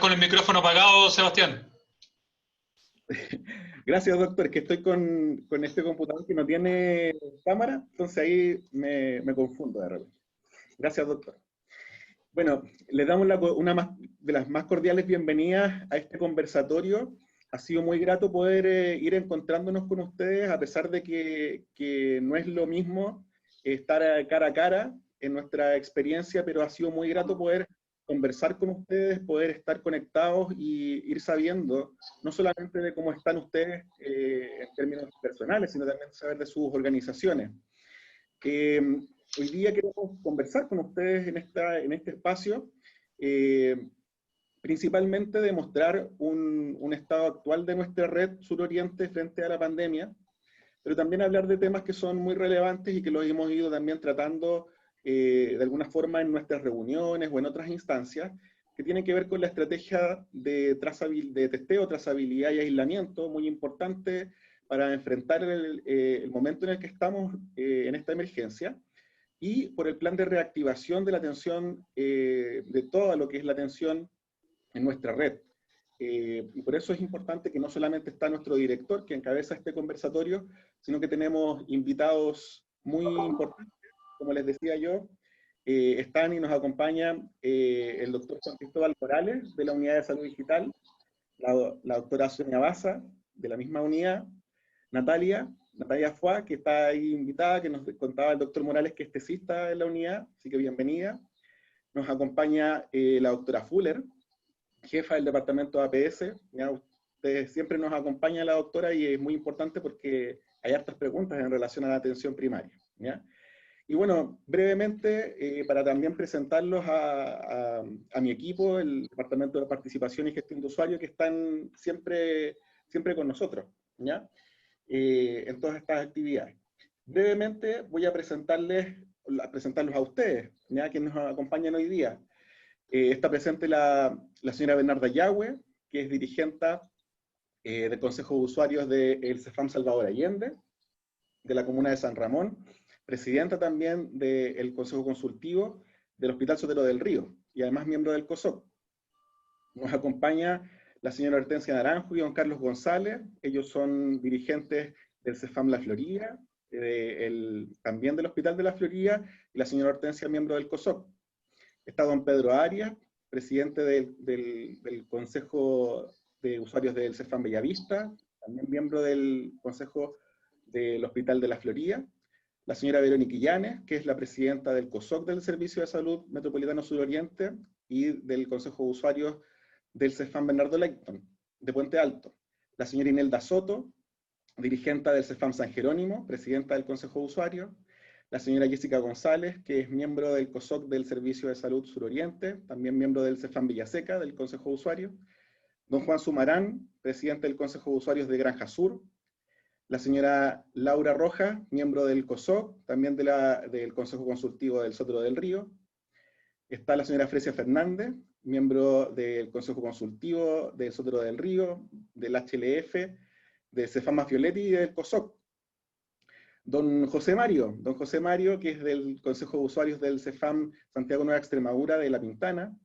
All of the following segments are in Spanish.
con el micrófono apagado, Sebastián. Gracias, doctor. Es que estoy con este computador que no tiene cámara, entonces ahí me confundo de repente. Gracias, doctor. Bueno, les damos una de las más cordiales bienvenidas a este conversatorio. Ha sido muy grato poder ir encontrándonos con ustedes, a pesar de que no es lo mismo estar cara a cara en nuestra experiencia, pero ha sido muy grato poder conversar con ustedes, poder estar conectados y ir sabiendo, no solamente de cómo están ustedes en términos personales, sino también saber de sus organizaciones. Hoy día queremos conversar con ustedes en este espacio, principalmente de mostrar un estado actual de nuestra red suroriente frente a la pandemia, pero también hablar de temas que son muy relevantes y que los hemos ido también tratando de alguna forma en nuestras reuniones o en otras instancias, que tienen que ver con la estrategia de testeo, trazabilidad y aislamiento, muy importante para enfrentar el momento en el que estamos en esta emergencia, y por el plan de reactivación de la atención, de todo lo que es la atención en nuestra red. Y por eso es importante que no solamente está nuestro director, que encabeza este conversatorio, sino que tenemos invitados muy importantes, como les decía yo. Están y nos acompañan el doctor Juan Cristóbal Morales, de la Unidad de Salud Digital, la doctora Sonia Baza, de la misma unidad, Natalia Fua, que está ahí invitada, que nos contaba el doctor Morales que es tesista en la unidad, así que bienvenida. Nos acompaña la doctora Fuller, jefa del departamento de APS. ¿Ya? Ustedes siempre nos acompaña la doctora y es muy importante porque hay hartas preguntas en relación a la atención primaria. ¿Ya? Y bueno, brevemente, para también presentarlos a mi equipo, el Departamento de Participación y Gestión de Usuarios, que están siempre con nosotros, ¿ya? En todas estas actividades. Brevemente voy a presentarlos a ustedes, ¿ya? Quienes nos acompañan hoy día. Está presente la señora Bernarda Yagüe, que es dirigente del Consejo de Usuarios del CEFAM Salvador Allende, de la Comuna de San Ramón, presidenta también del Consejo Consultivo del Hospital Sotero del Río, y además miembro del COSOC. Nos acompaña la señora Hortensia Naranjo y don Carlos González. Ellos son dirigentes del CEFAM La Florida, también del Hospital de La Florida, y la señora Hortensia, miembro del COSOC. Está don Pedro Arias, presidente del Consejo de Usuarios del CEFAM Bellavista, también miembro del Consejo del Hospital de La Florida. La señora Verónica Illanes, que es la presidenta del COSOC del Servicio de Salud Metropolitano Suroriente y del Consejo de Usuarios del CEFAM Bernardo Leighton, de Puente Alto. La señora Inelda Soto, dirigente del CEFAM San Jerónimo, presidenta del Consejo de Usuarios. La señora Jessica González, que es miembro del COSOC del Servicio de Salud Suroriente, también miembro del CEFAM Villaseca, del Consejo de Usuarios. Don Juan Sumarán, presidente del Consejo de Usuarios de Granja Sur. La señora Laura Rojas, miembro del COSOC, también del Consejo Consultivo del Sotero del Río. Está la señora Fresia Fernández, miembro del Consejo Consultivo del Sotero del Río, del HLF, del CEFAM Mafioletti y del COSOC. Don José Mario, que es del Consejo de Usuarios del CEFAM Santiago Nueva Extremadura de La Pintana.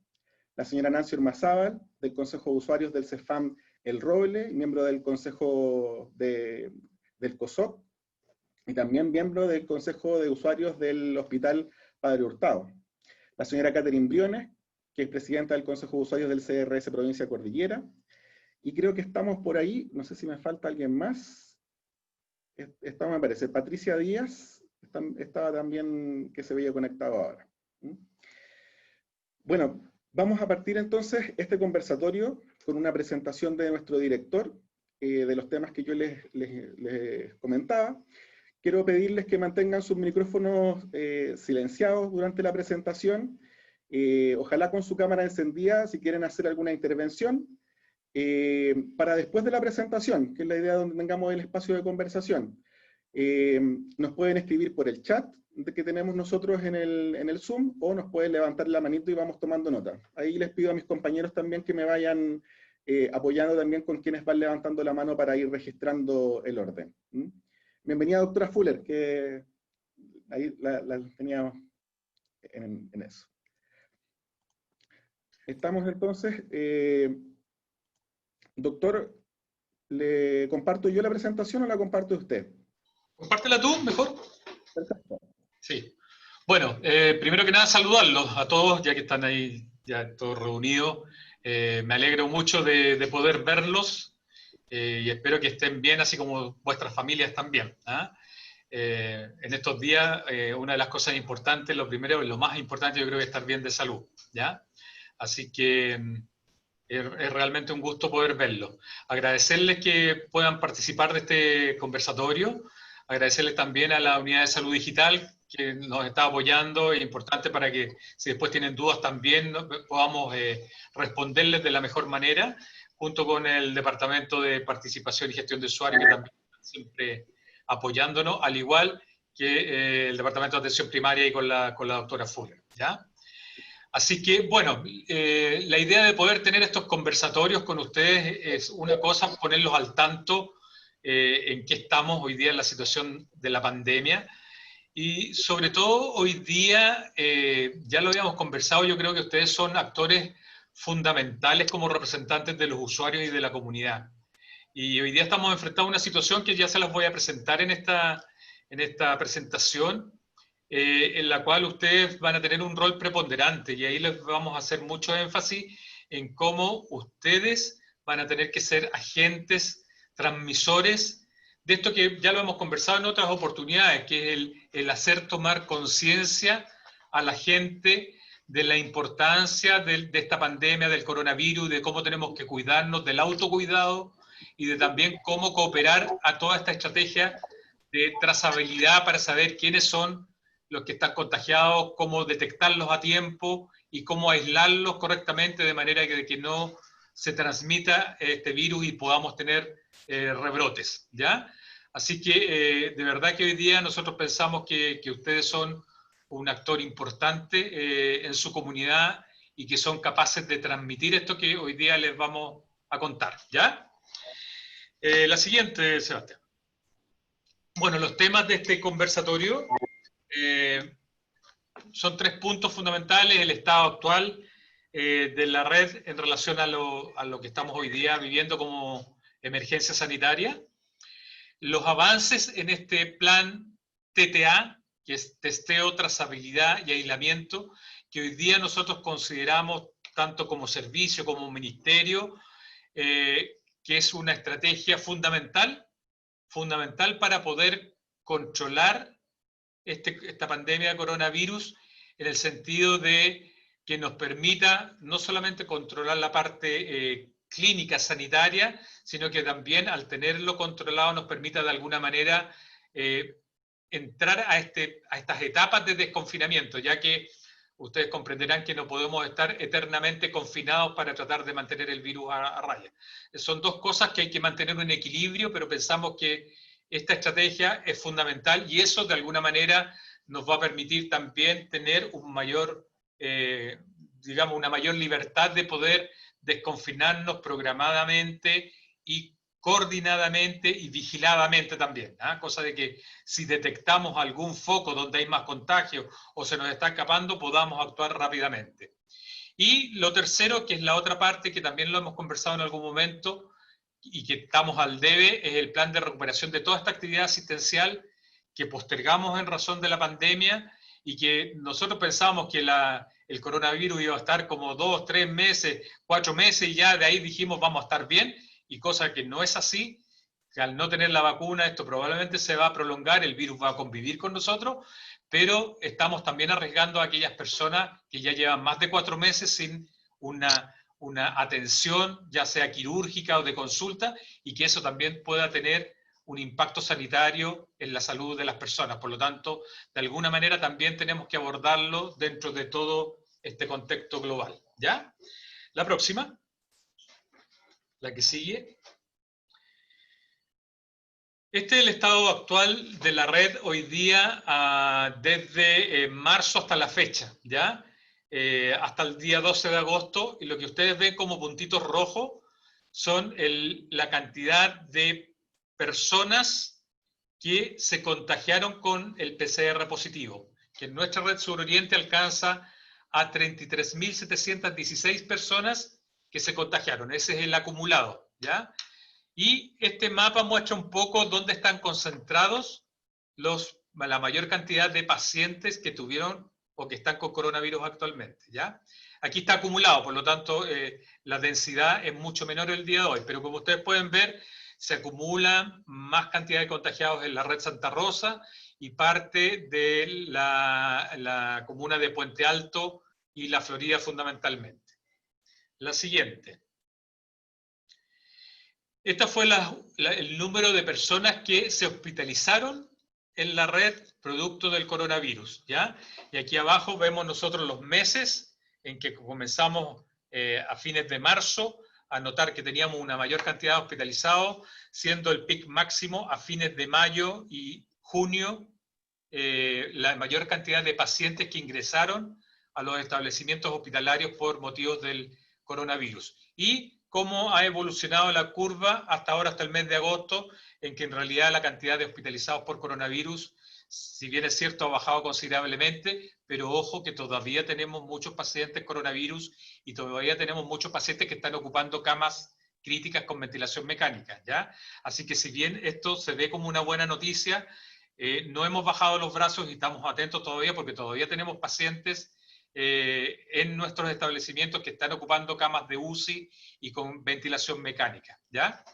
La señora Nancy Ormazábal, del Consejo de Usuarios del CEFAM El Roble, miembro del Consejo del COSOC, y también miembro del Consejo de Usuarios del Hospital Padre Hurtado. La señora Catherine Briones, que es presidenta del Consejo de Usuarios del CRS Provincia Cordillera. Y creo que estamos por ahí, no sé si me falta alguien más. Esta me parece, Patricia Díaz, estaba también que se veía conectado ahora. Bueno, vamos a partir entonces este conversatorio con una presentación de nuestro director, de los temas que yo les comentaba. Quiero pedirles que mantengan sus micrófonos silenciados durante la presentación, ojalá con su cámara encendida si quieren hacer alguna intervención, para después de la presentación, que es la idea donde tengamos el espacio de conversación. Nos pueden escribir por el chat que tenemos nosotros en el Zoom, o nos pueden levantar la manito y vamos tomando nota. Ahí les pido a mis compañeros también que me vayan apoyando también con quienes van levantando la mano para ir registrando el orden. Bienvenida, doctora Fuller, que ahí la teníamos en eso. Estamos entonces, doctor, ¿le comparto yo la presentación o la comparte usted? Compártela tú, mejor. Perfecto. Sí. Bueno, primero que nada saludarlos a todos, ya que están ahí ya todos reunidos. Me alegro mucho de poder verlos y espero que estén bien, así como vuestras familias también. ¿Ah? En estos días, una de las cosas importantes, lo primero y lo más importante, yo creo que es estar bien de salud. ¿Ya? Así que es realmente un gusto poder verlos. Agradecerles que puedan participar de este conversatorio, agradecerles también a la Unidad de Salud Digital que nos está apoyando, es importante para que si después tienen dudas también podamos responderles de la mejor manera, junto con el Departamento de Participación y Gestión de Usuarios, que también están siempre apoyándonos, al igual que el Departamento de Atención Primaria y con la doctora Fuller, ¿ya? Así que, bueno, la idea de poder tener estos conversatorios con ustedes es una cosa, ponerlos al tanto en qué estamos hoy día en la situación de la pandemia. Y sobre todo hoy día, ya lo habíamos conversado, yo creo que ustedes son actores fundamentales como representantes de los usuarios y de la comunidad. Y hoy día estamos enfrentando una situación que ya se las voy a presentar en esta presentación, en la cual ustedes van a tener un rol preponderante y ahí les vamos a hacer mucho énfasis en cómo ustedes van a tener que ser agentes, transmisores de esto que ya lo hemos conversado en otras oportunidades, que es el hacer tomar conciencia a la gente de la importancia de esta pandemia, del coronavirus, de cómo tenemos que cuidarnos, del autocuidado y de también cómo cooperar a toda esta estrategia de trazabilidad para saber quiénes son los que están contagiados, cómo detectarlos a tiempo y cómo aislarlos correctamente de manera que no se transmita este virus y podamos tener rebrotes, ¿ya? Así que de verdad que hoy día nosotros pensamos que ustedes son un actor importante en su comunidad y que son capaces de transmitir esto que hoy día les vamos a contar, ¿ya? La siguiente, Sebastián. Bueno, los temas de este conversatorio son 3 puntos fundamentales: el estado actual de la red en relación a lo que estamos hoy día viviendo como emergencia sanitaria, los avances en este plan TTA, que es testeo, trazabilidad y aislamiento, que hoy día nosotros consideramos tanto como servicio como ministerio, que es una estrategia fundamental para poder controlar esta pandemia de coronavirus, en el sentido de que nos permita no solamente controlar la parte clínica sanitaria, sino que también al tenerlo controlado nos permita de alguna manera entrar a estas etapas de desconfinamiento, ya que ustedes comprenderán que no podemos estar eternamente confinados para tratar de mantener el virus a raya. Son dos cosas que hay que mantener en equilibrio, pero pensamos que esta estrategia es fundamental y eso de alguna manera nos va a permitir también tener un mayor, digamos, una mayor libertad de poder desconfinarnos programadamente y coordinadamente y vigiladamente también, ¿eh? Cosa de que si detectamos algún foco donde hay más contagio o se nos está escapando, podamos actuar rápidamente. Y lo tercero, que es la otra parte que también lo hemos conversado en algún momento y que estamos al debe, es el plan de recuperación de toda esta actividad asistencial que postergamos en razón de la pandemia y que nosotros pensábamos que el coronavirus iba a estar como 2, 3 meses, 4 meses y ya de ahí dijimos vamos a estar bien, y cosa que no es así, que al no tener la vacuna esto probablemente se va a prolongar, el virus va a convivir con nosotros, pero estamos también arriesgando a aquellas personas que ya llevan más de 4 meses sin una atención, ya sea quirúrgica o de consulta, y que eso también pueda tener un impacto sanitario en la salud de las personas. Por lo tanto, de alguna manera también tenemos que abordarlo dentro de todo este contexto global. ¿Ya? La próxima, la que sigue. Este es el estado actual de la red hoy día, desde marzo hasta la fecha, ¿ya? Hasta el día 12 de agosto, y lo que ustedes ven como puntitos rojos son la cantidad de personas que se contagiaron con el PCR positivo, que en nuestra red Suroriente alcanza a 33.716 personas que se contagiaron. Ese es el acumulado, ¿ya? Y este mapa muestra un poco dónde están concentrados la mayor cantidad de pacientes que tuvieron o que están con coronavirus actualmente, ¿ya? Aquí está acumulado, por lo tanto, la densidad es mucho menor el día de hoy, pero como ustedes pueden ver, se acumula más cantidad de contagiados en la red Santa Rosa y parte de la comuna de Puente Alto y la Florida fundamentalmente. La siguiente. Este fue el número de personas que se hospitalizaron en la red producto del coronavirus, ¿ya? Y aquí abajo vemos nosotros los meses en que comenzamos a fines de marzo a notar que teníamos una mayor cantidad de hospitalizados, siendo el pic máximo a fines de mayo y junio, la mayor cantidad de pacientes que ingresaron a los establecimientos hospitalarios por motivos del coronavirus. Y cómo ha evolucionado la curva hasta ahora, hasta el mes de agosto, en que en realidad la cantidad de hospitalizados por coronavirus, si bien es cierto, ha bajado considerablemente, pero ojo que todavía tenemos muchos pacientes coronavirus y todavía tenemos muchos pacientes que están ocupando camas críticas con ventilación mecánica, ¿ya? Así que si bien esto se ve como una buena noticia, no hemos bajado los brazos y estamos atentos todavía porque todavía tenemos pacientes en nuestros establecimientos que están ocupando camas de UCI y con ventilación mecánica, ¿ya?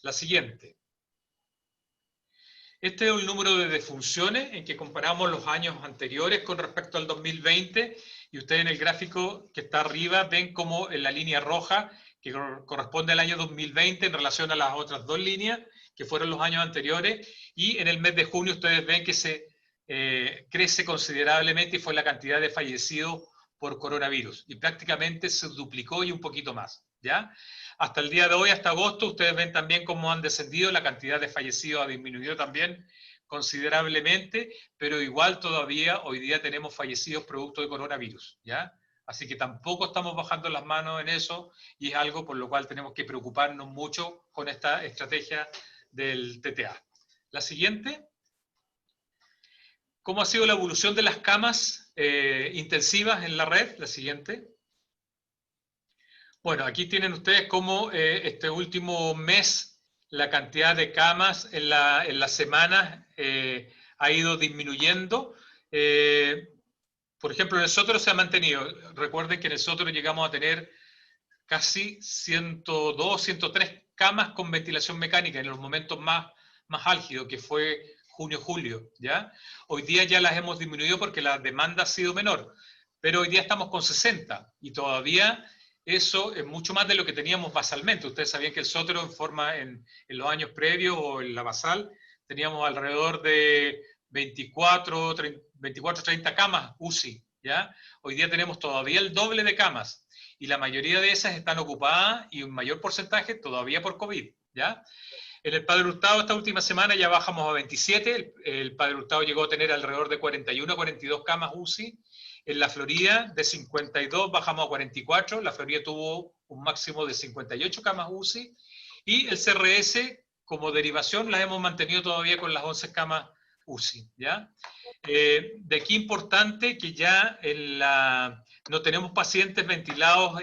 La siguiente. Este es el número de defunciones en que comparamos los años anteriores con respecto al 2020 y ustedes en el gráfico que está arriba ven como en la línea roja que corresponde al año 2020 en relación a las otras dos líneas que fueron los años anteriores y en el mes de junio ustedes ven que se crece considerablemente y fue la cantidad de fallecidos por coronavirus y prácticamente se duplicó y un poquito más, ¿ya? Hasta el día de hoy, hasta agosto, ustedes ven también cómo han descendido, la cantidad de fallecidos ha disminuido también considerablemente, pero igual todavía hoy día tenemos fallecidos producto de coronavirus, ¿ya? Así que tampoco estamos bajando las manos en eso y es algo por lo cual tenemos que preocuparnos mucho con esta estrategia del TTA. La siguiente. ¿Cómo ha sido la evolución de las camas intensivas en la red? La siguiente. Bueno, aquí tienen ustedes cómo este último mes la cantidad de camas en las semanas ha ido disminuyendo. Por ejemplo, en el Sótero se ha mantenido. Recuerden que en el Sótero llegamos a tener casi 102, 103 camas con ventilación mecánica en los momentos más álgidos, que fue junio, julio, ¿ya? Hoy día ya las hemos disminuido porque la demanda ha sido menor, pero hoy día estamos con 60 y todavía eso es mucho más de lo que teníamos basalmente. Ustedes sabían que el Sótero en los años previos o en la basal teníamos alrededor de 24, 30 camas UCI, ¿ya? Hoy día tenemos todavía el doble de camas y la mayoría de esas están ocupadas y un mayor porcentaje todavía por COVID, ¿ya? En el Padre Hurtado esta última semana ya bajamos a 27, el Padre Hurtado llegó a tener alrededor de 41 a 42 camas UCI, en la Florida de 52 bajamos a 44, la Florida tuvo un máximo de 58 camas UCI, y el CRS como derivación las hemos mantenido todavía con las 11 camas UCI, ¿ya? De aquí importante que ya no tenemos pacientes ventilados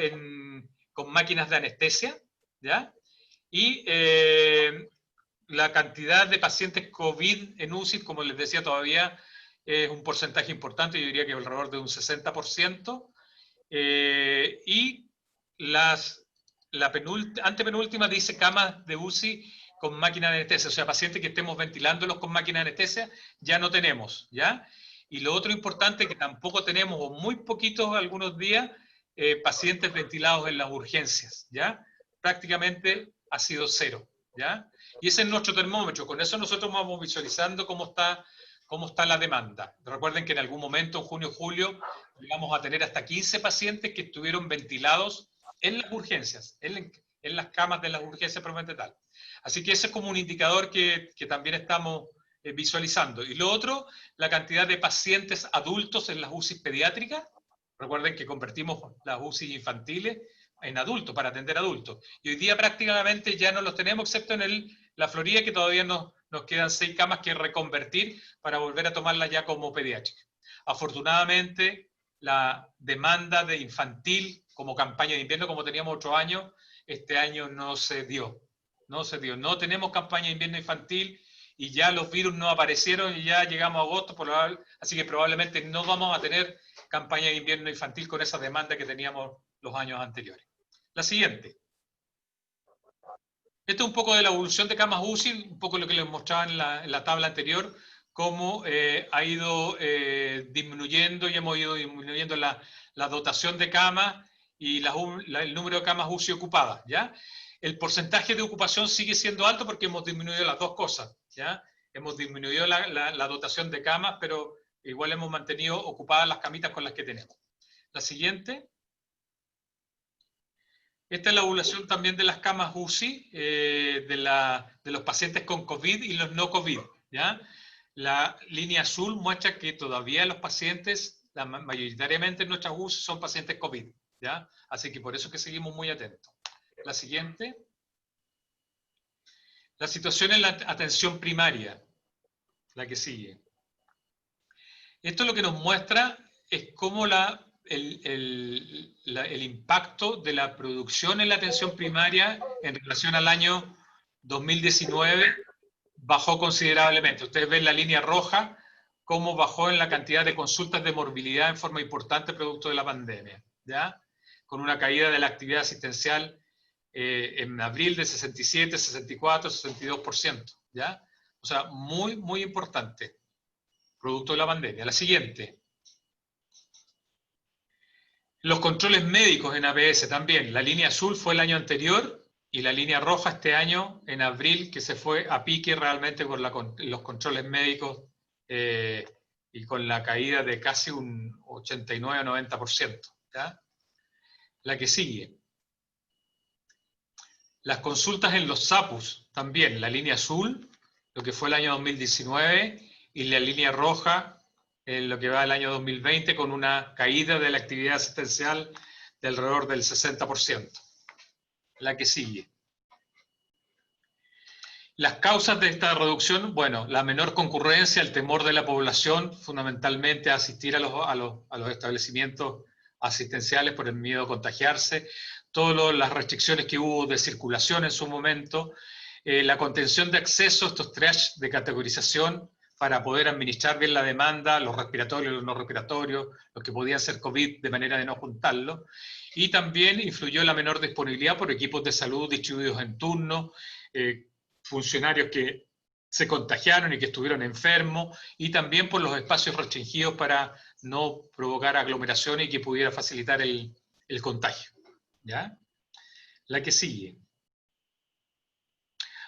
con máquinas de anestesia, ¿ya? Y la cantidad de pacientes COVID en UCI, como les decía, todavía es un porcentaje importante, yo diría que alrededor de un 60%. Y la antepenúltima dice camas de UCI con máquina de anestesia, o sea, pacientes que estemos ventilándolos con máquina de anestesia, ya no tenemos, ¿ya? Y lo otro importante que tampoco tenemos, o muy poquitos algunos días, pacientes ventilados en las urgencias, ¿ya? Prácticamente ha sido cero, ¿ya? Y ese es nuestro termómetro, con eso nosotros vamos visualizando cómo está la demanda. Recuerden que en algún momento, en junio, julio, llegamos a tener hasta 15 pacientes que estuvieron ventilados en las urgencias, en las camas de las urgencias propiamente tal. Así que ese es como un indicador que también estamos visualizando. Y lo otro, la cantidad de pacientes adultos en las UCI pediátricas. Recuerden que convertimos las UCI infantiles en adultos, para atender adultos. Y hoy día prácticamente ya no los tenemos, excepto en la Florida, que todavía nos quedan 6 camas que reconvertir para volver a tomarla ya como pediátrica. Afortunadamente, la demanda de infantil como campaña de invierno como teníamos otro año. Este año no se dio. No tenemos campaña de invierno infantil y ya los virus no aparecieron y ya llegamos a agosto, así que probablemente no vamos a tener campaña de invierno infantil con esa demanda que teníamos los años anteriores. La siguiente. Esto es un poco de la evolución de camas UCI, un poco lo que les mostraba en la tabla anterior, cómo ha ido disminuyendo y hemos ido disminuyendo la dotación de camas y el número de camas UCI ocupadas, ¿ya? El porcentaje de ocupación sigue siendo alto porque hemos disminuido las dos cosas, ¿ya? Hemos disminuido la dotación de camas, pero igual hemos mantenido ocupadas las camitas con las que tenemos. La siguiente. Esta es la evaluación también de las camas UCI, de los pacientes con COVID y los no COVID, ¿ya? La línea azul muestra que todavía los pacientes, mayoritariamente en nuestras UCI, son pacientes COVID, ¿ya? Así que por eso es que seguimos muy atentos. La siguiente. La situación en la atención primaria, la que sigue. Esto lo que nos muestra es cómo el impacto de la producción en la atención primaria en relación al año 2019 bajó considerablemente. Ustedes ven la línea roja, cómo bajó en la cantidad de consultas de morbilidad en forma importante producto de la pandemia, ¿ya? Con una caída de la actividad asistencial en abril de 67, 64, 62%, ¿ya? O sea, muy, muy importante, producto de la pandemia. La siguiente. Los controles médicos en APS también. La línea azul fue el año anterior y la línea roja este año, en abril, que se fue a pique realmente con los controles médicos y con la caída de casi un 89-90%. ¿Ya? La que sigue. Las consultas en los SAPUS también. La línea azul, lo que fue el año 2019, y la línea roja, en lo que va el año 2020, con una caída de la actividad asistencial de alrededor del 60%. La que sigue. Las causas de esta reducción, bueno, la menor concurrencia, el temor de la población, fundamentalmente a asistir a los establecimientos asistenciales por el miedo a contagiarse, todas las restricciones que hubo de circulación en su momento, la contención de acceso a estos triage de categorización, para poder administrar bien la demanda, los respiratorios, los no respiratorios, los que podían ser COVID de manera de no juntarlo. Y también influyó la menor disponibilidad por equipos de salud distribuidos en turno, funcionarios que se contagiaron y que estuvieron enfermos, y también por los espacios restringidos para no provocar aglomeraciones y que pudiera facilitar el contagio. ¿Ya? La que sigue.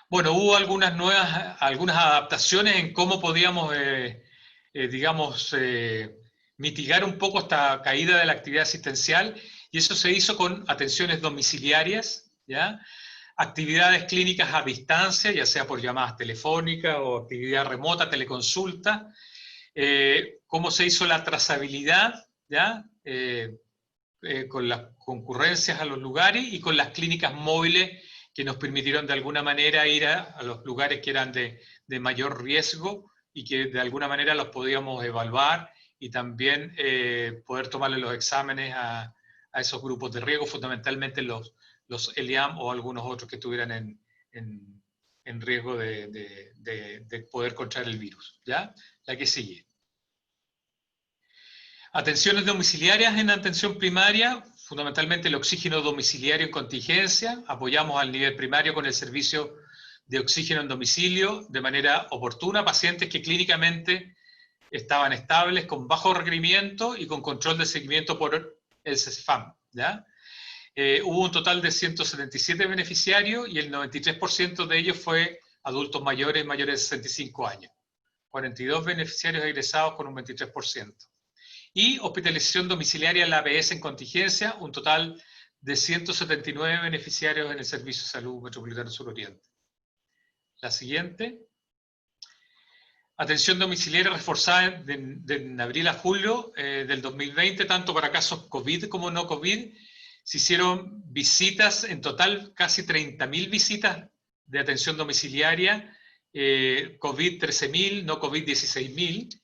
Bueno, hubo algunas adaptaciones en cómo podíamos, mitigar un poco esta caída de la actividad asistencial, y eso se hizo con atenciones domiciliarias, ¿ya? Actividades clínicas a distancia, ya sea por llamadas telefónicas o actividad remota, teleconsulta, cómo se hizo la trazabilidad, ¿ya? Con las concurrencias a los lugares y con las clínicas móviles que nos permitieron de alguna manera ir a los lugares que eran de mayor riesgo y que de alguna manera los podíamos evaluar y también poder tomarle los exámenes a esos grupos de riesgo, fundamentalmente los ELIAM o algunos otros que estuvieran en riesgo de poder contraer el virus. ¿Ya? La que sigue. Atenciones domiciliarias en atención primaria, fundamentalmente el oxígeno domiciliario en contingencia. Apoyamos al nivel primario con el servicio de oxígeno en domicilio de manera oportuna, pacientes que clínicamente estaban estables, con bajo requerimiento y con control de seguimiento por el CESFAM. ¿Ya? Hubo un total de 177 beneficiarios y el 93% de ellos fue adultos mayores de 65 años. 42 beneficiarios egresados con un 23%. Y hospitalización domiciliaria en la APS en contingencia, un total de 179 beneficiarios en el Servicio de Salud Metropolitano Suroriente. La siguiente. Atención domiciliaria reforzada de abril a julio del 2020, tanto para casos COVID como no COVID. Se hicieron visitas, en total casi 30.000 visitas de atención domiciliaria, COVID 13.000, no COVID 16.000.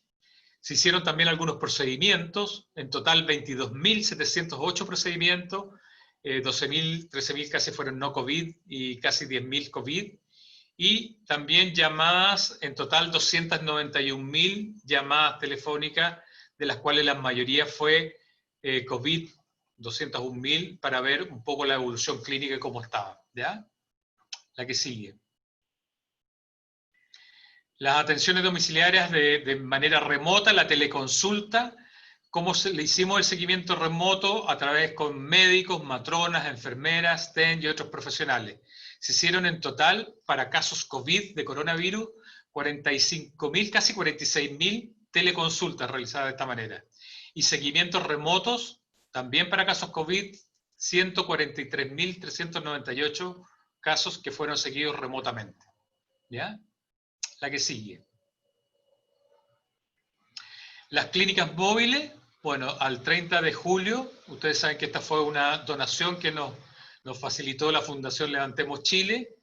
Se hicieron también algunos procedimientos, en total 22.708 procedimientos, 12.000, 13.000 casi fueron no COVID y casi 10.000 COVID. Y también llamadas, en total 291.000 llamadas telefónicas, de las cuales la mayoría fue COVID, 201.000, para ver un poco la evolución clínica y cómo estaba. ¿Ya? La que sigue. Las atenciones domiciliarias de manera remota, la teleconsulta, cómo le hicimos el seguimiento remoto a través con médicos, matronas, enfermeras, TEN y otros profesionales. Se hicieron en total, para casos COVID de coronavirus, 45.000, casi 46.000 teleconsultas realizadas de esta manera. Y seguimientos remotos, también para casos COVID, 143.398 casos que fueron seguidos remotamente. ¿Ya? La que sigue. Las clínicas móviles, bueno, al 30 de julio, ustedes saben que esta fue una donación que nos facilitó la Fundación Levantemos Chile,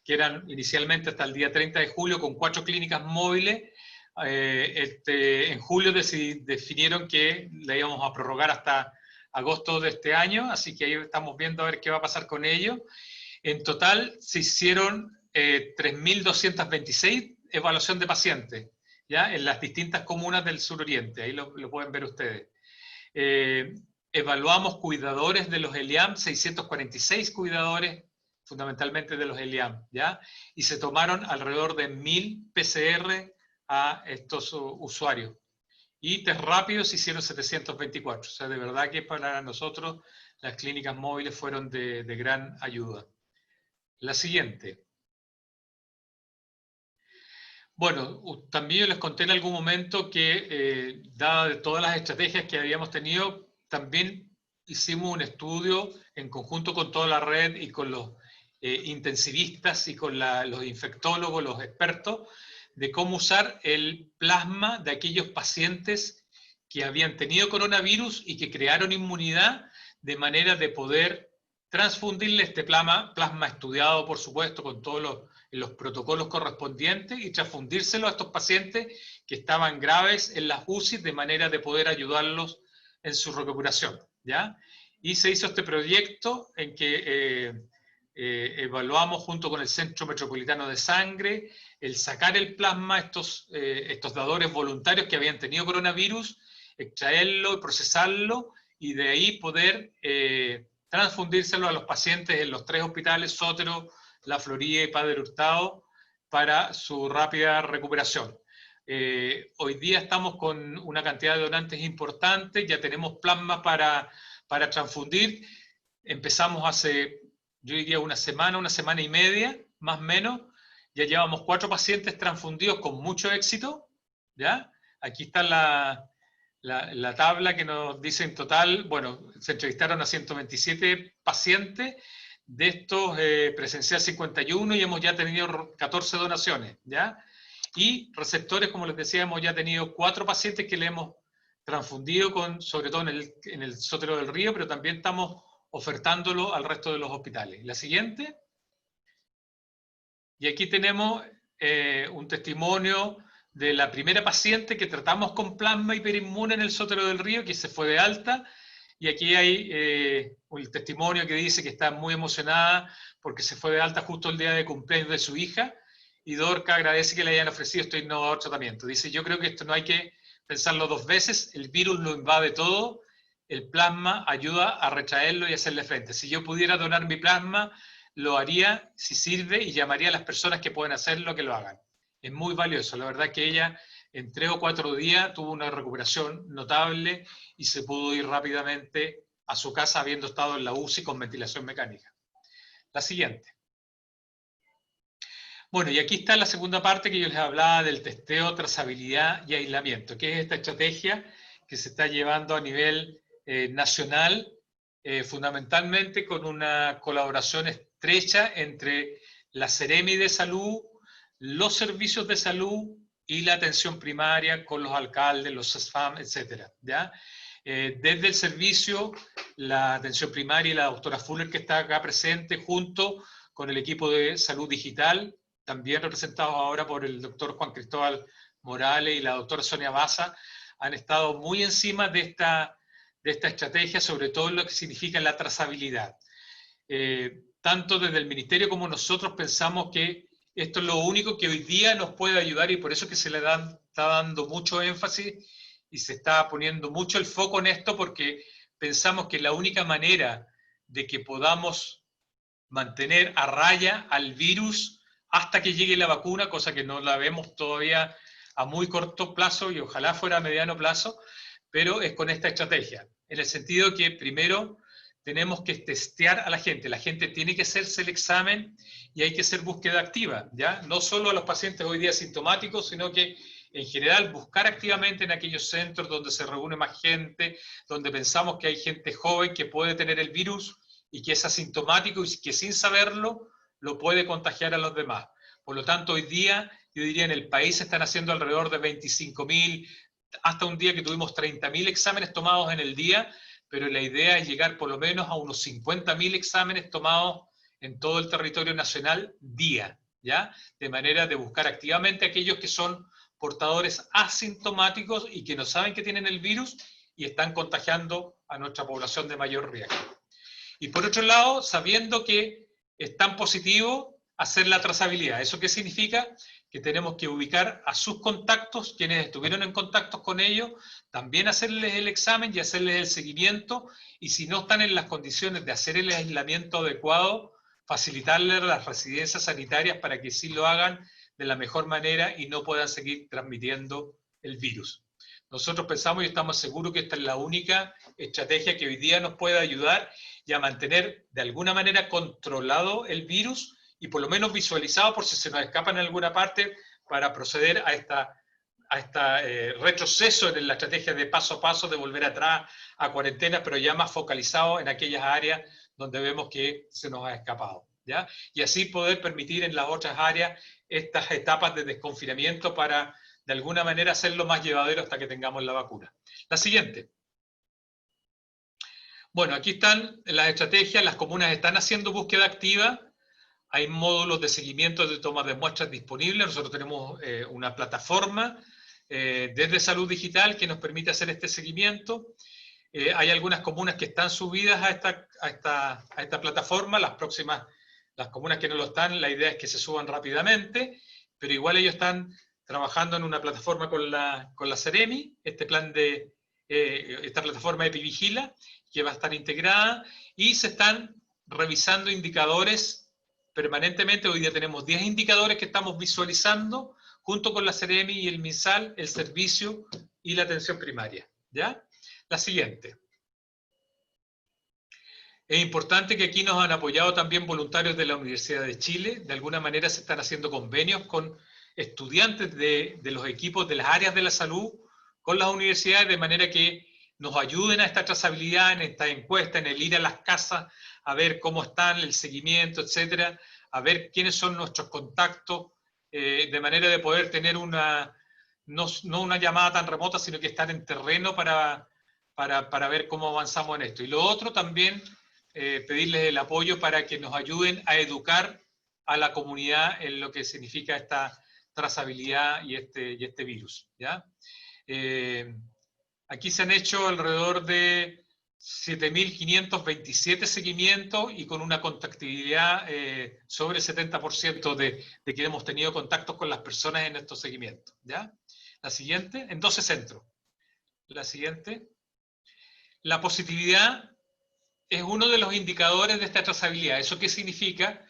que eran inicialmente hasta el día 30 de julio con 4 clínicas móviles. En julio definieron que la íbamos a prorrogar hasta agosto de este año, así que ahí estamos viendo a ver qué va a pasar con ello. En total se hicieron 3.226 evaluación de pacientes, ¿ya? En las distintas comunas del suroriente, ahí lo pueden ver ustedes. Evaluamos cuidadores de los ELIAM, 646 cuidadores, fundamentalmente de los ELIAM, ¿ya? Y se tomaron alrededor de 1.000 PCR a estos usuarios. Y test rápidos se hicieron 724, o sea, de verdad que para nosotros las clínicas móviles fueron de gran ayuda. La siguiente. Bueno, también yo les conté en algún momento que, dada de todas las estrategias que habíamos tenido, también hicimos un estudio en conjunto con toda la red y con los intensivistas y con los infectólogos, los expertos, de cómo usar el plasma de aquellos pacientes que habían tenido coronavirus y que crearon inmunidad, de manera de poder transfundirle este plasma estudiado, por supuesto, con todos los protocolos correspondientes, y transfundírselo a estos pacientes que estaban graves en las UCI, de manera de poder ayudarlos en su recuperación, ¿ya? Y se hizo este proyecto en que evaluamos junto con el Centro Metropolitano de Sangre el sacar el plasma, estos dadores voluntarios que habían tenido coronavirus, extraerlo y procesarlo, y de ahí poder transfundírselo a los pacientes en los 3 hospitales, Sotero, La Florida y Padre Hurtado, para su rápida recuperación. Hoy día estamos con una cantidad de donantes importante, ya tenemos plasma para transfundir. Empezamos hace, yo diría, una semana y media, más o menos. Ya llevamos 4 pacientes transfundidos con mucho éxito, ¿ya? Aquí está la tabla que nos dice en total. Bueno, se entrevistaron a 127 pacientes, de estos presencial 51, y hemos ya tenido 14 donaciones, ¿ya? Y receptores, como les decía, hemos ya tenido 4 pacientes que le hemos transfundido, sobre todo en el Sotero del Río, pero también estamos ofertándolo al resto de los hospitales. La siguiente. Y aquí tenemos un testimonio de la primera paciente que tratamos con plasma hiperinmune en el Sotero del Río, que se fue de alta. Y aquí hay un testimonio que dice que está muy emocionada porque se fue de alta justo el día de cumpleaños de su hija, y Dorca agradece que le hayan ofrecido este innovador tratamiento. Dice: yo creo que esto no hay que pensarlo 2 veces, el virus lo invade todo, el plasma ayuda a retraerlo y hacerle frente. Si yo pudiera donar mi plasma, lo haría si sirve, y llamaría a las personas que pueden hacerlo que lo hagan. Es muy valioso. La verdad que ella en 3 o 4 días tuvo una recuperación notable y se pudo ir rápidamente a su casa habiendo estado en la UCI con ventilación mecánica. La siguiente. Bueno, y aquí está la segunda parte que yo les hablaba del testeo, trazabilidad y aislamiento, que es esta estrategia que se está llevando a nivel nacional, fundamentalmente con una colaboración estrecha entre la Seremi de Salud, los servicios de salud y la atención primaria con los alcaldes, los CESFAM, etcétera, ¿ya? Desde el servicio, la atención primaria y la doctora Fuller, que está acá presente, junto con el equipo de salud digital, también representados ahora por el doctor Juan Cristóbal Morales y la doctora Sonia Baza, han estado muy encima de esta estrategia, sobre todo en lo que significa la trazabilidad. Tanto desde el Ministerio como nosotros pensamos que esto es lo único que hoy día nos puede ayudar, y por eso que se le está dando mucho énfasis y se está poniendo mucho el foco en esto, porque pensamos que la única manera de que podamos mantener a raya al virus hasta que llegue la vacuna, cosa que no la vemos todavía a muy corto plazo y ojalá fuera a mediano plazo, pero es con esta estrategia, en el sentido que primero tenemos que testear a la gente tiene que hacerse el examen y hay que hacer búsqueda activa, ¿ya? No solo a los pacientes hoy día sintomáticos, sino que en general buscar activamente en aquellos centros donde se reúne más gente, donde pensamos que hay gente joven que puede tener el virus y que es asintomático y que sin saberlo lo puede contagiar a los demás. Por lo tanto, hoy día, yo diría, en el país se están haciendo alrededor de 25.000, hasta un día que tuvimos 30.000 exámenes tomados en el día, pero la idea es llegar por lo menos a unos 50.000 exámenes tomados en todo el territorio nacional día, ¿ya? De manera de buscar activamente a aquellos que son portadores asintomáticos y que no saben que tienen el virus y están contagiando a nuestra población de mayor riesgo. Y por otro lado, sabiendo que están positivos, hacer la trazabilidad. ¿Eso qué significa? Que tenemos que ubicar a sus contactos, quienes estuvieron en contacto con ellos, también hacerles el examen y hacerles el seguimiento, y si no están en las condiciones de hacer el aislamiento adecuado, facilitarles las residencias sanitarias para que sí lo hagan de la mejor manera y no puedan seguir transmitiendo el virus. Nosotros pensamos y estamos seguros que esta es la única estrategia que hoy día nos puede ayudar y a mantener de alguna manera controlado el virus y por lo menos visualizado por si se nos escapa en alguna parte para proceder a este retroceso en la estrategia de paso a paso, de volver atrás a cuarentena, pero ya más focalizado en aquellas áreas donde vemos que se nos ha escapado, ¿ya? Y así poder permitir en las otras áreas estas etapas de desconfinamiento para de alguna manera hacerlo más llevadero hasta que tengamos la vacuna. La siguiente. Bueno, aquí están las estrategias, las comunas están haciendo búsqueda activa, hay módulos de seguimiento de toma de muestras disponibles, nosotros tenemos una plataforma desde Salud Digital que nos permite hacer este seguimiento. Hay algunas comunas que están subidas a esta plataforma, las comunas que no lo están, la idea es que se suban rápidamente, pero igual ellos están trabajando en una plataforma con la Seremi, esta plataforma Epivigila, que va a estar integrada, y se están revisando indicadores permanentemente. Hoy día tenemos 10 indicadores que estamos visualizando, junto con la Seremi y el MinSal, el servicio y la atención primaria, ¿ya? La siguiente. Es importante que aquí nos han apoyado también voluntarios de la Universidad de Chile. De alguna manera se están haciendo convenios con estudiantes de los equipos de las áreas de la salud con las universidades, de manera que nos ayuden a esta trazabilidad, en esta encuesta, en el ir a las casas, a ver cómo están, el seguimiento, etcétera, a ver quiénes son nuestros contactos, de manera de poder tener no una llamada tan remota, sino que estar en terreno para ver cómo avanzamos en esto. Y lo otro también, pedirles el apoyo para que nos ayuden a educar a la comunidad en lo que significa esta trazabilidad y este virus, ¿ya? Aquí se han hecho alrededor de 7.527 seguimientos y con una contactividad sobre el 70% de que hemos tenido contactos con las personas en estos seguimientos, ¿ya? La siguiente, en 12 centros. La siguiente. La positividad es uno de los indicadores de esta trazabilidad. ¿Eso qué significa?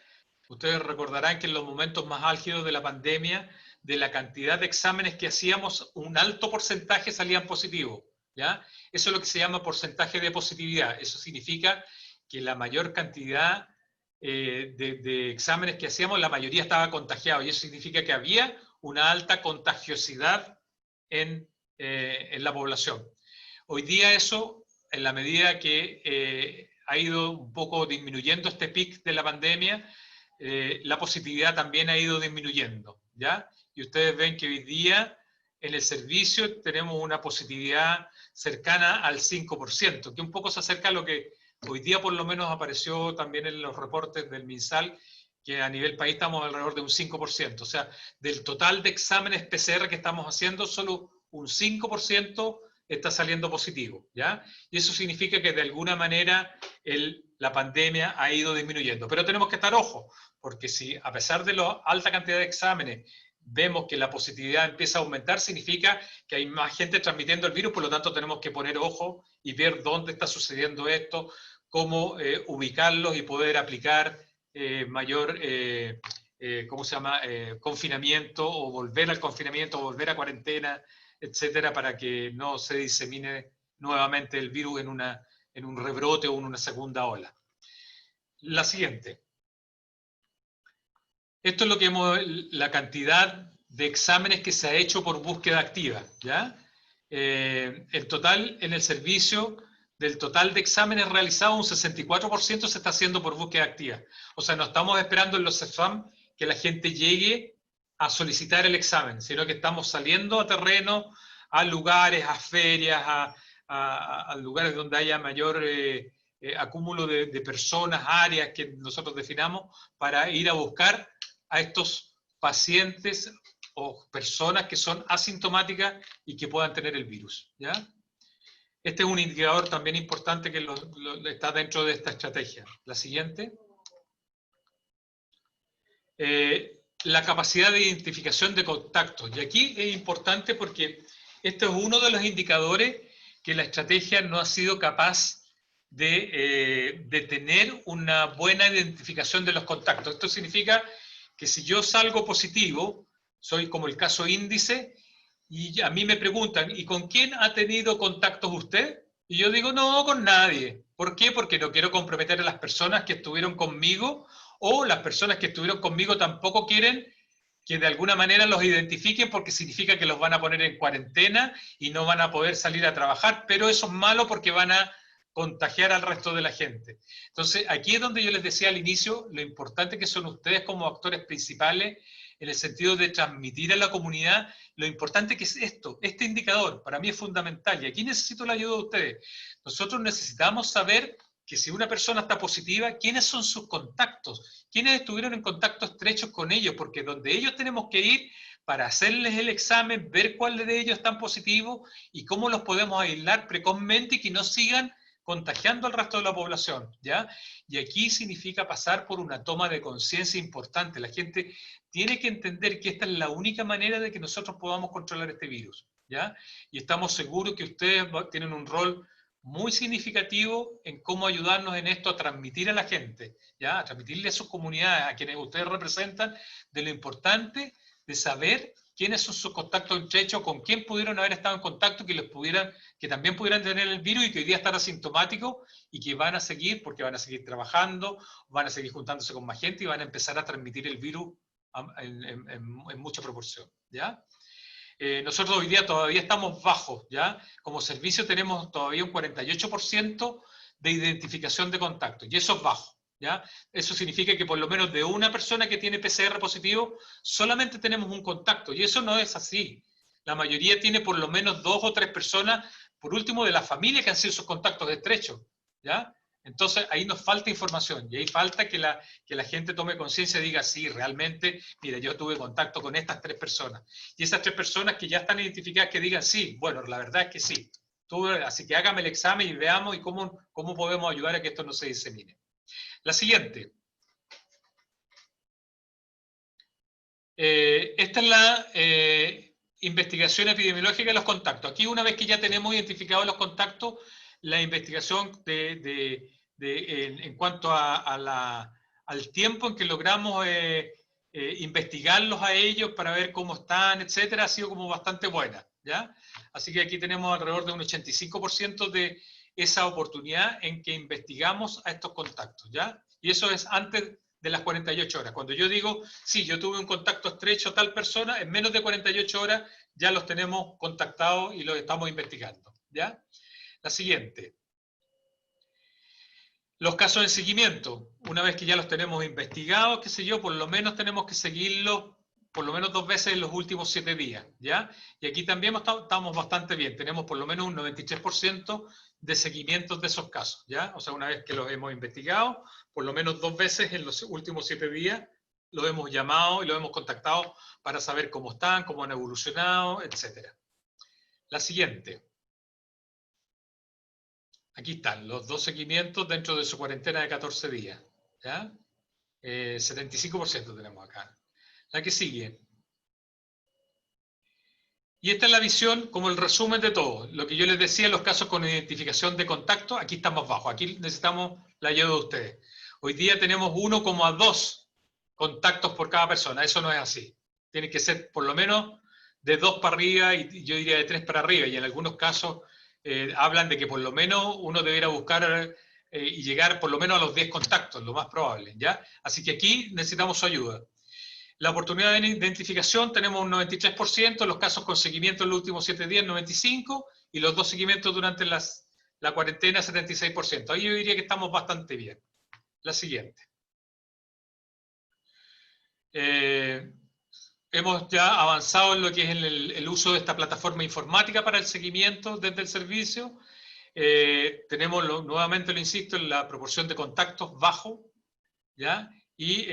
Ustedes recordarán que en los momentos más álgidos de la pandemia, de la cantidad de exámenes que hacíamos, un alto porcentaje salían positivos, ¿ya? Eso es lo que se llama porcentaje de positividad. Eso significa que la mayor cantidad de exámenes que hacíamos, la mayoría estaba contagiado, y eso significa que había una alta contagiosidad en la población. Hoy día eso, en la medida que ha ido un poco disminuyendo este pic de la pandemia, la positividad también ha ido disminuyendo, ¿ya? Y ustedes ven que hoy día en el servicio tenemos una positividad cercana al 5%, que un poco se acerca a lo que hoy día por lo menos apareció también en los reportes del MinSal, que a nivel país estamos alrededor de un 5%. O sea, del total de exámenes PCR que estamos haciendo, solo un 5% está saliendo positivo, ¿ya? Y eso significa que de alguna manera la pandemia ha ido disminuyendo. Pero tenemos que estar ojo, porque si a pesar de la alta cantidad de exámenes vemos que la positividad empieza a aumentar, significa que hay más gente transmitiendo el virus, por lo tanto tenemos que poner ojo y ver dónde está sucediendo esto, cómo ubicarlos y poder aplicar mayor ¿cómo se llama? Confinamiento, o volver al confinamiento, o volver a cuarentena, etcétera, para que no se disemine nuevamente el virus en un rebrote o en una segunda ola. La siguiente. Esto es lo que la cantidad de exámenes que se ha hecho por búsqueda activa, ¿ya? El total en el servicio, del total de exámenes realizados, un 64% se está haciendo por búsqueda activa. O sea, no estamos esperando en los CEFAM que la gente llegue a solicitar el examen, sino que estamos saliendo a terreno, a lugares, a ferias, a lugares donde haya mayor acúmulo de personas, áreas que nosotros definamos, para ir a buscar a estos pacientes o personas que son asintomáticas y que puedan tener el virus, ¿ya? Este es un indicador también importante que está dentro de esta estrategia. La siguiente. La capacidad de identificación de contactos. Y aquí es importante porque este es uno de los indicadores que la estrategia no ha sido capaz de tener una buena identificación de los contactos. Esto significa que si yo salgo positivo, soy como el caso índice, y a mí me preguntan, ¿y con quién ha tenido contactos usted? Y yo digo, no, con nadie. ¿Por qué? Porque no quiero comprometer a las personas que estuvieron conmigo, o las personas que estuvieron conmigo tampoco quieren que de alguna manera los identifiquen, porque significa que los van a poner en cuarentena y no van a poder salir a trabajar, pero eso es malo porque van a contagiar al resto de la gente. Entonces, aquí es donde yo les decía al inicio, lo importante que son ustedes como actores principales, en el sentido de transmitir a la comunidad lo importante que es esto, este indicador, para mí es fundamental, y aquí necesito la ayuda de ustedes. Nosotros necesitamos saber que si una persona está positiva, ¿quiénes son sus contactos? ¿Quiénes estuvieron en contacto estrecho con ellos? Porque donde ellos tenemos que ir para hacerles el examen, ver cuáles de ellos están positivos y cómo los podemos aislar precozmente y que no sigan contagiando al resto de la población, ¿ya? Y aquí significa pasar por una toma de conciencia importante. La gente tiene que entender que esta es la única manera de que nosotros podamos controlar este virus, ¿ya? Y estamos seguros que ustedes tienen un rol muy significativo en cómo ayudarnos en esto a transmitir a la gente, ¿ya? A transmitirle a sus comunidades, a quienes ustedes representan, de lo importante de saber quiénes son sus contactos estrechos, con quién pudieron haber estado en contacto, que también pudieran tener el virus y que hoy día están asintomáticos y que van a seguir, porque van a seguir trabajando, van a seguir juntándose con más gente y van a empezar a transmitir el virus en mucha proporción, ¿ya? Nosotros hoy día todavía estamos bajos, ¿ya? Como servicio tenemos todavía un 48% de identificación de contactos, y eso es bajo, ¿ya? Eso significa que por lo menos de una persona que tiene PCR positivo, solamente tenemos un contacto, y eso no es así. La mayoría tiene por lo menos 2 o 3 personas, por último, de la familia que han sido sus contactos estrechos, ¿ya? Entonces ahí nos falta información y ahí falta que la gente tome conciencia y diga, sí, realmente, mira, yo tuve contacto con estas 3 personas. Y esas 3 personas que ya están identificadas que digan, sí, bueno, la verdad es que sí. Así que hágame el examen y veamos y cómo podemos ayudar a que esto no se disemine. La siguiente. Esta es la investigación epidemiológica de los contactos. Aquí, una vez que ya tenemos identificados los contactos, la investigación en cuanto al tiempo en que logramos investigarlos a ellos para ver cómo están, etcétera, ha sido como bastante buena, ¿ya? Así que aquí tenemos alrededor de un 85% de esa oportunidad en que investigamos a estos contactos, ¿ya? Y eso es antes de las 48 horas. Cuando yo digo, sí, yo tuve un contacto estrecho a tal persona, en menos de 48 horas ya los tenemos contactados y los estamos investigando, ¿ya? La siguiente. Los casos de seguimiento. Una vez que ya los tenemos investigados, qué sé yo, por lo menos tenemos que seguirlos por lo menos 2 veces en los últimos 7 días, ¿ya? Y aquí también estamos bastante bien. Tenemos por lo menos un 93% de seguimientos de esos casos, ¿ya? O sea, una vez que los hemos investigado, por lo menos 2 veces en los últimos 7 días, los hemos llamado y los hemos contactado para saber cómo están, cómo han evolucionado, etcétera. La siguiente. Aquí están los 2 seguimientos dentro de su cuarentena de 14 días. ¿Ya? 75% tenemos acá. La que sigue. Y esta es la visión como el resumen de todo. Lo que yo les decía, los casos con identificación de contacto, aquí estamos bajo. Aquí necesitamos la ayuda de ustedes. Hoy día tenemos 1,2 contactos por cada persona. Eso no es así. Tiene que ser por lo menos de 2 para arriba y yo diría de 3 para arriba. Y en algunos casos hablan de que por lo menos uno debería buscar y llegar por lo menos a los 10 contactos, lo más probable. ¿Ya? Así que aquí necesitamos su ayuda. La oportunidad de identificación tenemos un 93%, los casos con seguimiento en los últimos 7 días 95%, y los 2 seguimientos durante la cuarentena 76%. Ahí yo diría que estamos bastante bien. La siguiente. Hemos ya avanzado en lo que es el uso de esta plataforma informática para el seguimiento desde el servicio. Tenemos, nuevamente lo insisto, en la proporción de contactos bajo, ¿ya? Y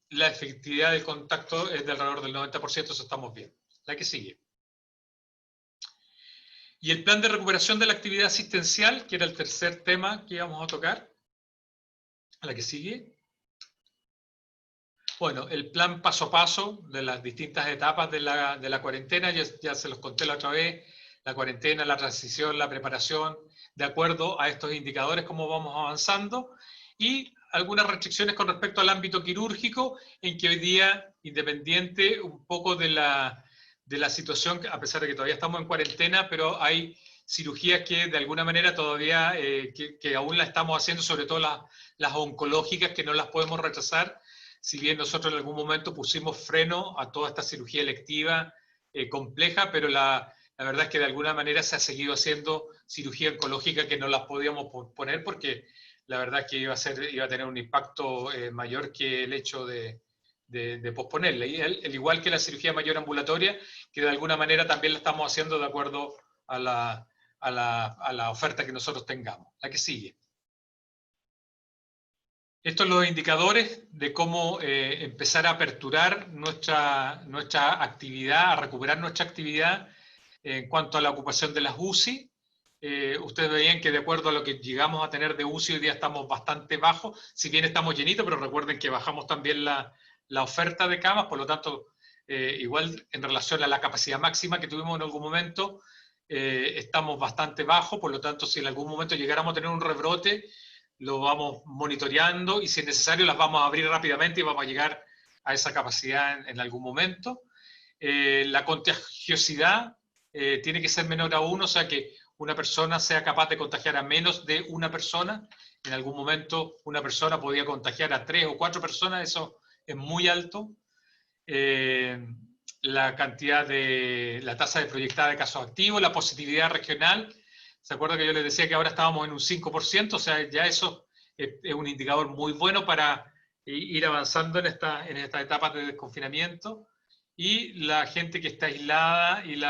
la efectividad del contacto es de alrededor del 90%, eso estamos bien. La que sigue. Y el plan de recuperación de la actividad asistencial, que era el tercer tema que íbamos a tocar. La que sigue. Bueno, el plan paso a paso de las distintas etapas de la cuarentena, ya se los conté la otra vez, la cuarentena, la transición, la preparación, de acuerdo a estos indicadores, cómo vamos avanzando, y algunas restricciones con respecto al ámbito quirúrgico, en que hoy día, independiente un poco de la situación, a pesar de que todavía estamos en cuarentena, pero hay cirugías que de alguna manera todavía, que aún la estamos haciendo, sobre todo las oncológicas, que no las podemos retrasar, si bien nosotros en algún momento pusimos freno a toda esta cirugía electiva compleja, pero la verdad es que de alguna manera se ha seguido haciendo cirugía oncológica que no las podíamos poner porque la verdad es que iba a tener un impacto mayor que el hecho de posponerla. Y al igual que la cirugía mayor ambulatoria, que de alguna manera también la estamos haciendo de acuerdo a la oferta que nosotros tengamos. La que sigue. Estos son los indicadores de cómo empezar a aperturar nuestra actividad, a recuperar nuestra actividad en cuanto a la ocupación de las UCI. Ustedes veían que de acuerdo a lo que llegamos a tener de UCI, hoy día estamos bastante bajos, si bien estamos llenitos, pero recuerden que bajamos también la oferta de camas, por lo tanto, igual en relación a la capacidad máxima que tuvimos en algún momento, estamos bastante bajos, por lo tanto, si en algún momento llegáramos a tener un rebrote, lo vamos monitoreando y si es necesario las vamos a abrir rápidamente y vamos a llegar a esa capacidad en algún momento. La contagiosidad tiene que ser menor a 1, o sea que una persona sea capaz de contagiar a menos de una persona. En algún momento una persona podía contagiar a 3 o 4 personas, eso es muy alto. La tasa de proyectada de casos activos, la positividad regional. ¿Se acuerdan que yo les decía que ahora estábamos en un 5%? O sea, ya eso es un indicador muy bueno para ir avanzando en estas etapas de desconfinamiento. Y la gente que está aislada y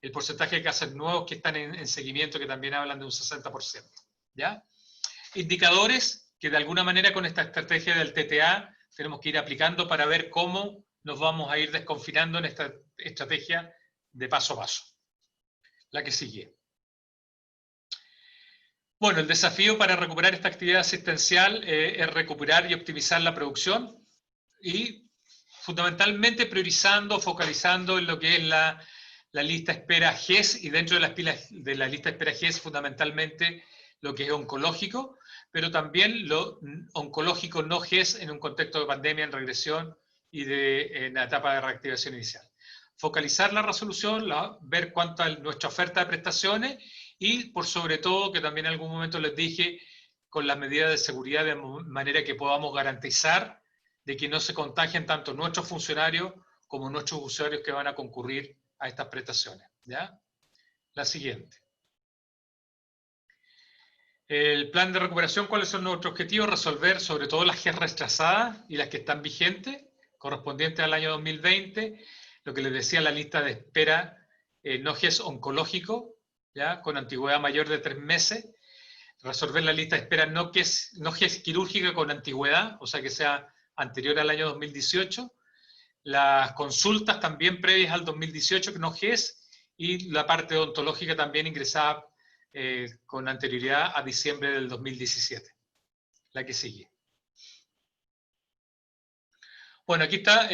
el porcentaje de casos nuevos que están en seguimiento, que también hablan de un 60%. ¿Ya? Indicadores que de alguna manera con esta estrategia del TTA tenemos que ir aplicando para ver cómo nos vamos a ir desconfinando en esta estrategia de paso a paso. La que sigue. Bueno, el desafío para recuperar esta actividad asistencial es recuperar y optimizar la producción y fundamentalmente priorizando, focalizando en lo que es la lista espera GES y dentro de la lista espera GES fundamentalmente lo que es oncológico, pero también lo oncológico no GES en un contexto de pandemia en regresión y en la etapa de reactivación inicial. Focalizar la resolución, ver cuánta es nuestra oferta de prestaciones y por sobre todo, que también en algún momento les dije, con las medidas de seguridad de manera que podamos garantizar de que no se contagien tanto nuestros funcionarios como nuestros usuarios que van a concurrir a estas prestaciones. ¿Ya? La siguiente. El plan de recuperación, ¿cuáles son nuestros objetivos? Resolver sobre todo las GES retrasadas y las que están vigentes, correspondientes al año 2020, lo que les decía, la lista de espera no GES oncológico, ¿ya? Con antigüedad mayor de 3 meses, resolver la lista de espera no GES quirúrgica con antigüedad, o sea que sea anterior al año 2018, las consultas también previas al 2018, que no GES, y la parte odontológica también ingresada con anterioridad a diciembre del 2017. La que sigue. Bueno, aquí está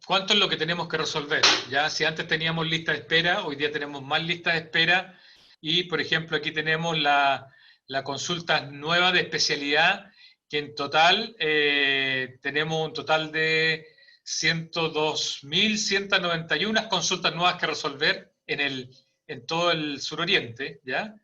cuánto es lo que tenemos que resolver. Ya, si antes teníamos lista de espera, hoy día tenemos más listas de espera y, por ejemplo, aquí tenemos la consulta nueva de especialidad, que en total tenemos un total de 102.191 consultas nuevas que resolver en todo el suroriente, ¿ya?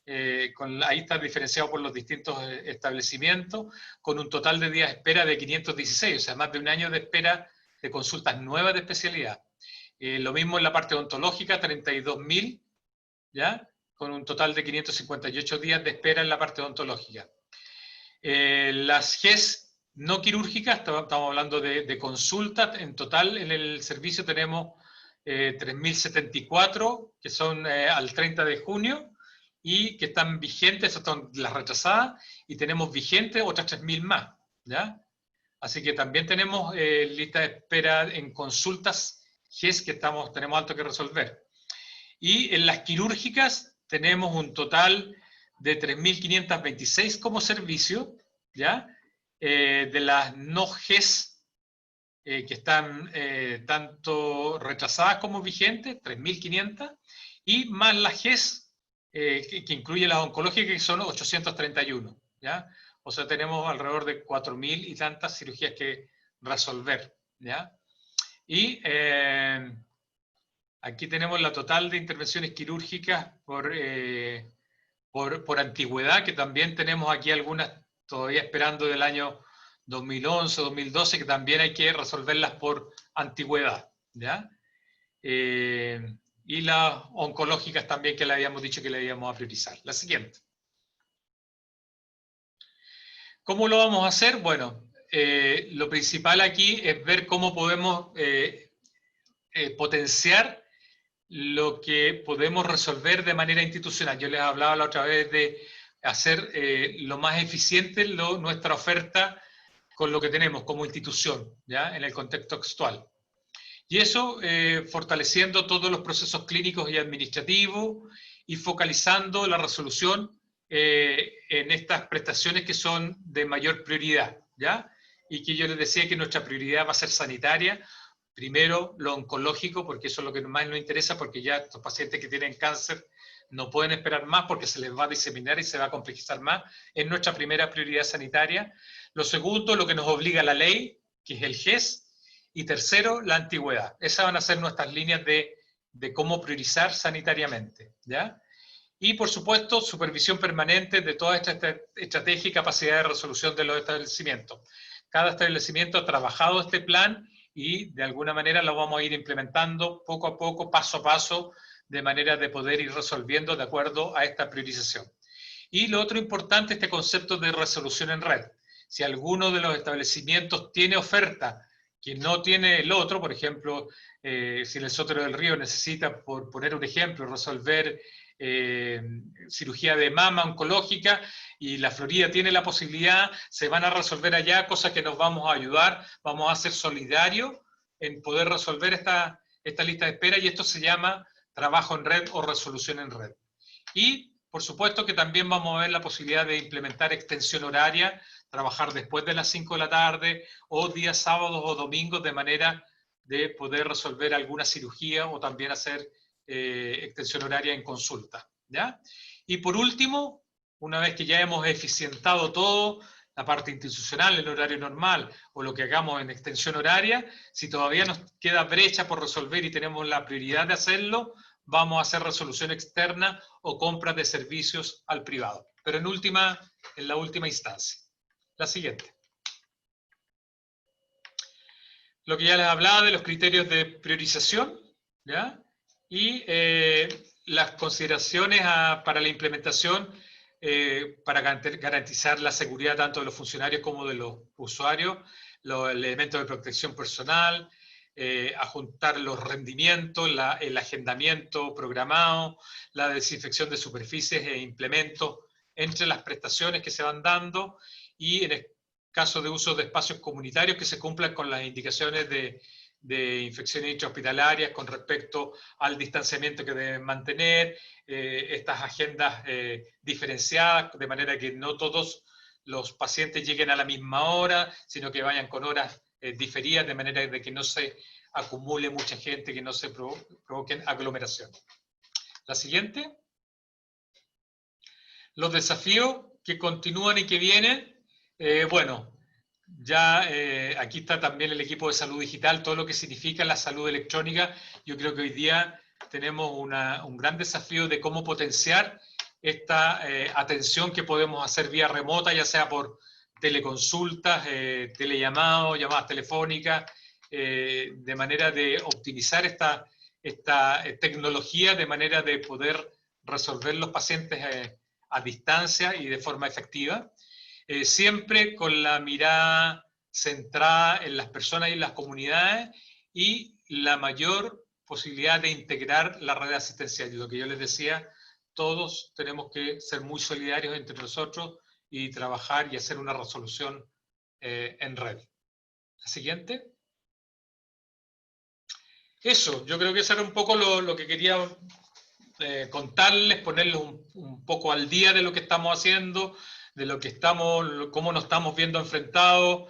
Ahí está diferenciado por los distintos establecimientos, con un total de días de espera de 516, o sea, más de un año de espera de consultas nuevas de especialidad. Lo mismo en la parte odontológica, 32.000, ¿ya? Con un total de 558 días de espera en la parte odontológica. Las GES no quirúrgicas, estamos hablando de consultas, en total en el servicio tenemos 3.074, que son al 30 de junio, y que están vigentes, esas son las retrasadas, y tenemos vigentes otras 3.000 más, ¿ya? Así que también tenemos lista de espera en consultas GES que tenemos alto que resolver. Y en las quirúrgicas tenemos un total de 3.526 como servicio, ¿ya? De las no GES, que están tanto retrasadas como vigentes, 3.500, y más las GES, que incluye las oncológicas, que son 831, ¿ya? O sea, tenemos alrededor de 4.000 y tantas cirugías que resolver, ¿ya? Y aquí tenemos la total de intervenciones quirúrgicas por antigüedad, que también tenemos aquí algunas todavía esperando del año 2011, 2012, que también hay que resolverlas por antigüedad, ¿ya? Y las oncológicas también, que le habíamos dicho que le íbamos a priorizar. La siguiente. ¿Cómo lo vamos a hacer? Bueno, lo principal aquí es ver cómo podemos potenciar lo que podemos resolver de manera institucional. Yo les hablaba la otra vez de hacer lo más eficiente nuestra oferta con lo que tenemos como institución, ¿ya? En el contexto actual. Y eso fortaleciendo todos los procesos clínicos y administrativos y focalizando la resolución en estas prestaciones que son de mayor prioridad, ¿ya? Y que yo les decía que nuestra prioridad va a ser sanitaria. Primero, lo oncológico, porque eso es lo que más nos interesa, porque ya estos pacientes que tienen cáncer no pueden esperar más porque se les va a diseminar y se va a complejizar más. Es nuestra primera prioridad sanitaria. Lo segundo, lo que nos obliga la ley, que es el GES. Y tercero, la antigüedad. Esas van a ser nuestras líneas de cómo priorizar sanitariamente, ¿ya? Y, por supuesto, supervisión permanente de toda esta estrategia y capacidad de resolución de los establecimientos. Cada establecimiento ha trabajado este plan y, de alguna manera, lo vamos a ir implementando poco a poco, paso a paso, de manera de poder ir resolviendo de acuerdo a esta priorización. Y lo otro importante, este concepto de resolución en red. Si alguno de los establecimientos tiene oferta que no tiene el otro, por ejemplo, si el Sotero del Río necesita, por poner un ejemplo, resolver cirugía de mama oncológica y la Florida tiene la posibilidad, se van a resolver allá, cosas que nos vamos a ayudar, vamos a ser solidarios en poder resolver esta lista de espera, y esto se llama trabajo en red o resolución en red. Y, por supuesto, que también vamos a ver la posibilidad de implementar extensión horaria, trabajar después de las 5 de la tarde o días sábados o domingos, de manera de poder resolver alguna cirugía o también hacer extensión horaria en consulta, ¿ya? Y por último, una vez que ya hemos eficientado todo, la parte institucional, el horario normal o lo que hagamos en extensión horaria, si todavía nos queda brecha por resolver y tenemos la prioridad de hacerlo, vamos a hacer resolución externa o compras de servicios al privado, pero en la última instancia. La siguiente. Lo que ya les hablaba de los criterios de priorización, ¿ya? Y las consideraciones para la implementación para garantizar la seguridad tanto de los funcionarios como de los usuarios, los elementos de protección personal, ajustar los rendimientos, el agendamiento programado, la desinfección de superficies e implementos entre las prestaciones que se van dando, y en el caso de uso de espacios comunitarios que se cumplan con las indicaciones de de infecciones intrahospitalarias con respecto al distanciamiento que deben mantener, estas agendas diferenciadas, de manera que no todos los pacientes lleguen a la misma hora, sino que vayan con horas diferidas, de manera de que no se acumule mucha gente, que no se provoquen aglomeraciones. La siguiente. Los desafíos que continúan y que vienen, bueno, ya aquí está también el equipo de salud digital, todo lo que significa la salud electrónica. Yo creo que hoy día tenemos un gran desafío de cómo potenciar esta atención que podemos hacer vía remota, ya sea por teleconsultas, telellamados, llamadas telefónicas, de manera de optimizar esta tecnología, de manera de poder resolver los pacientes a distancia y de forma efectiva. Siempre con la mirada centrada en las personas y en las comunidades y la mayor posibilidad de integrar la red asistencial. Y lo que yo les decía, todos tenemos que ser muy solidarios entre nosotros y trabajar y hacer una resolución en red. La siguiente. Eso, yo creo que eso era un poco lo que quería contarles, ponerles un poco al día de lo que estamos haciendo, de lo que estamos, cómo nos estamos viendo enfrentados.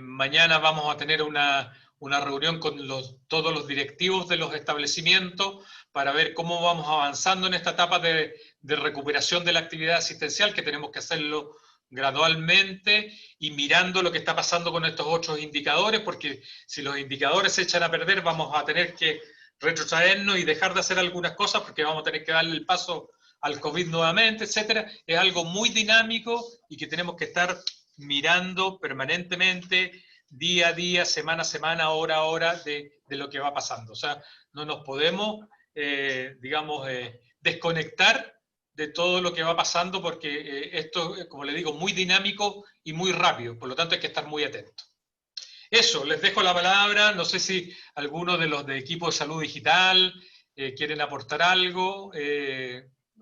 Mañana vamos a tener una reunión con todos los directivos de los establecimientos para ver cómo vamos avanzando en esta etapa de recuperación de la actividad asistencial, que tenemos que hacerlo gradualmente y mirando lo que está pasando con estos otros indicadores, porque si los indicadores se echan a perder, vamos a tener que retrotraernos y dejar de hacer algunas cosas porque vamos a tener que darle el paso al COVID nuevamente, etcétera. Es algo muy dinámico y que tenemos que estar mirando permanentemente, día a día, semana a semana, hora a hora, de lo que va pasando. O sea, no nos podemos, digamos, desconectar de todo lo que va pasando porque esto, como le digo, muy dinámico y muy rápido. Por lo tanto, hay que estar muy atentos. Eso, les dejo la palabra. No sé si alguno de los de equipo de salud digital quieren aportar algo,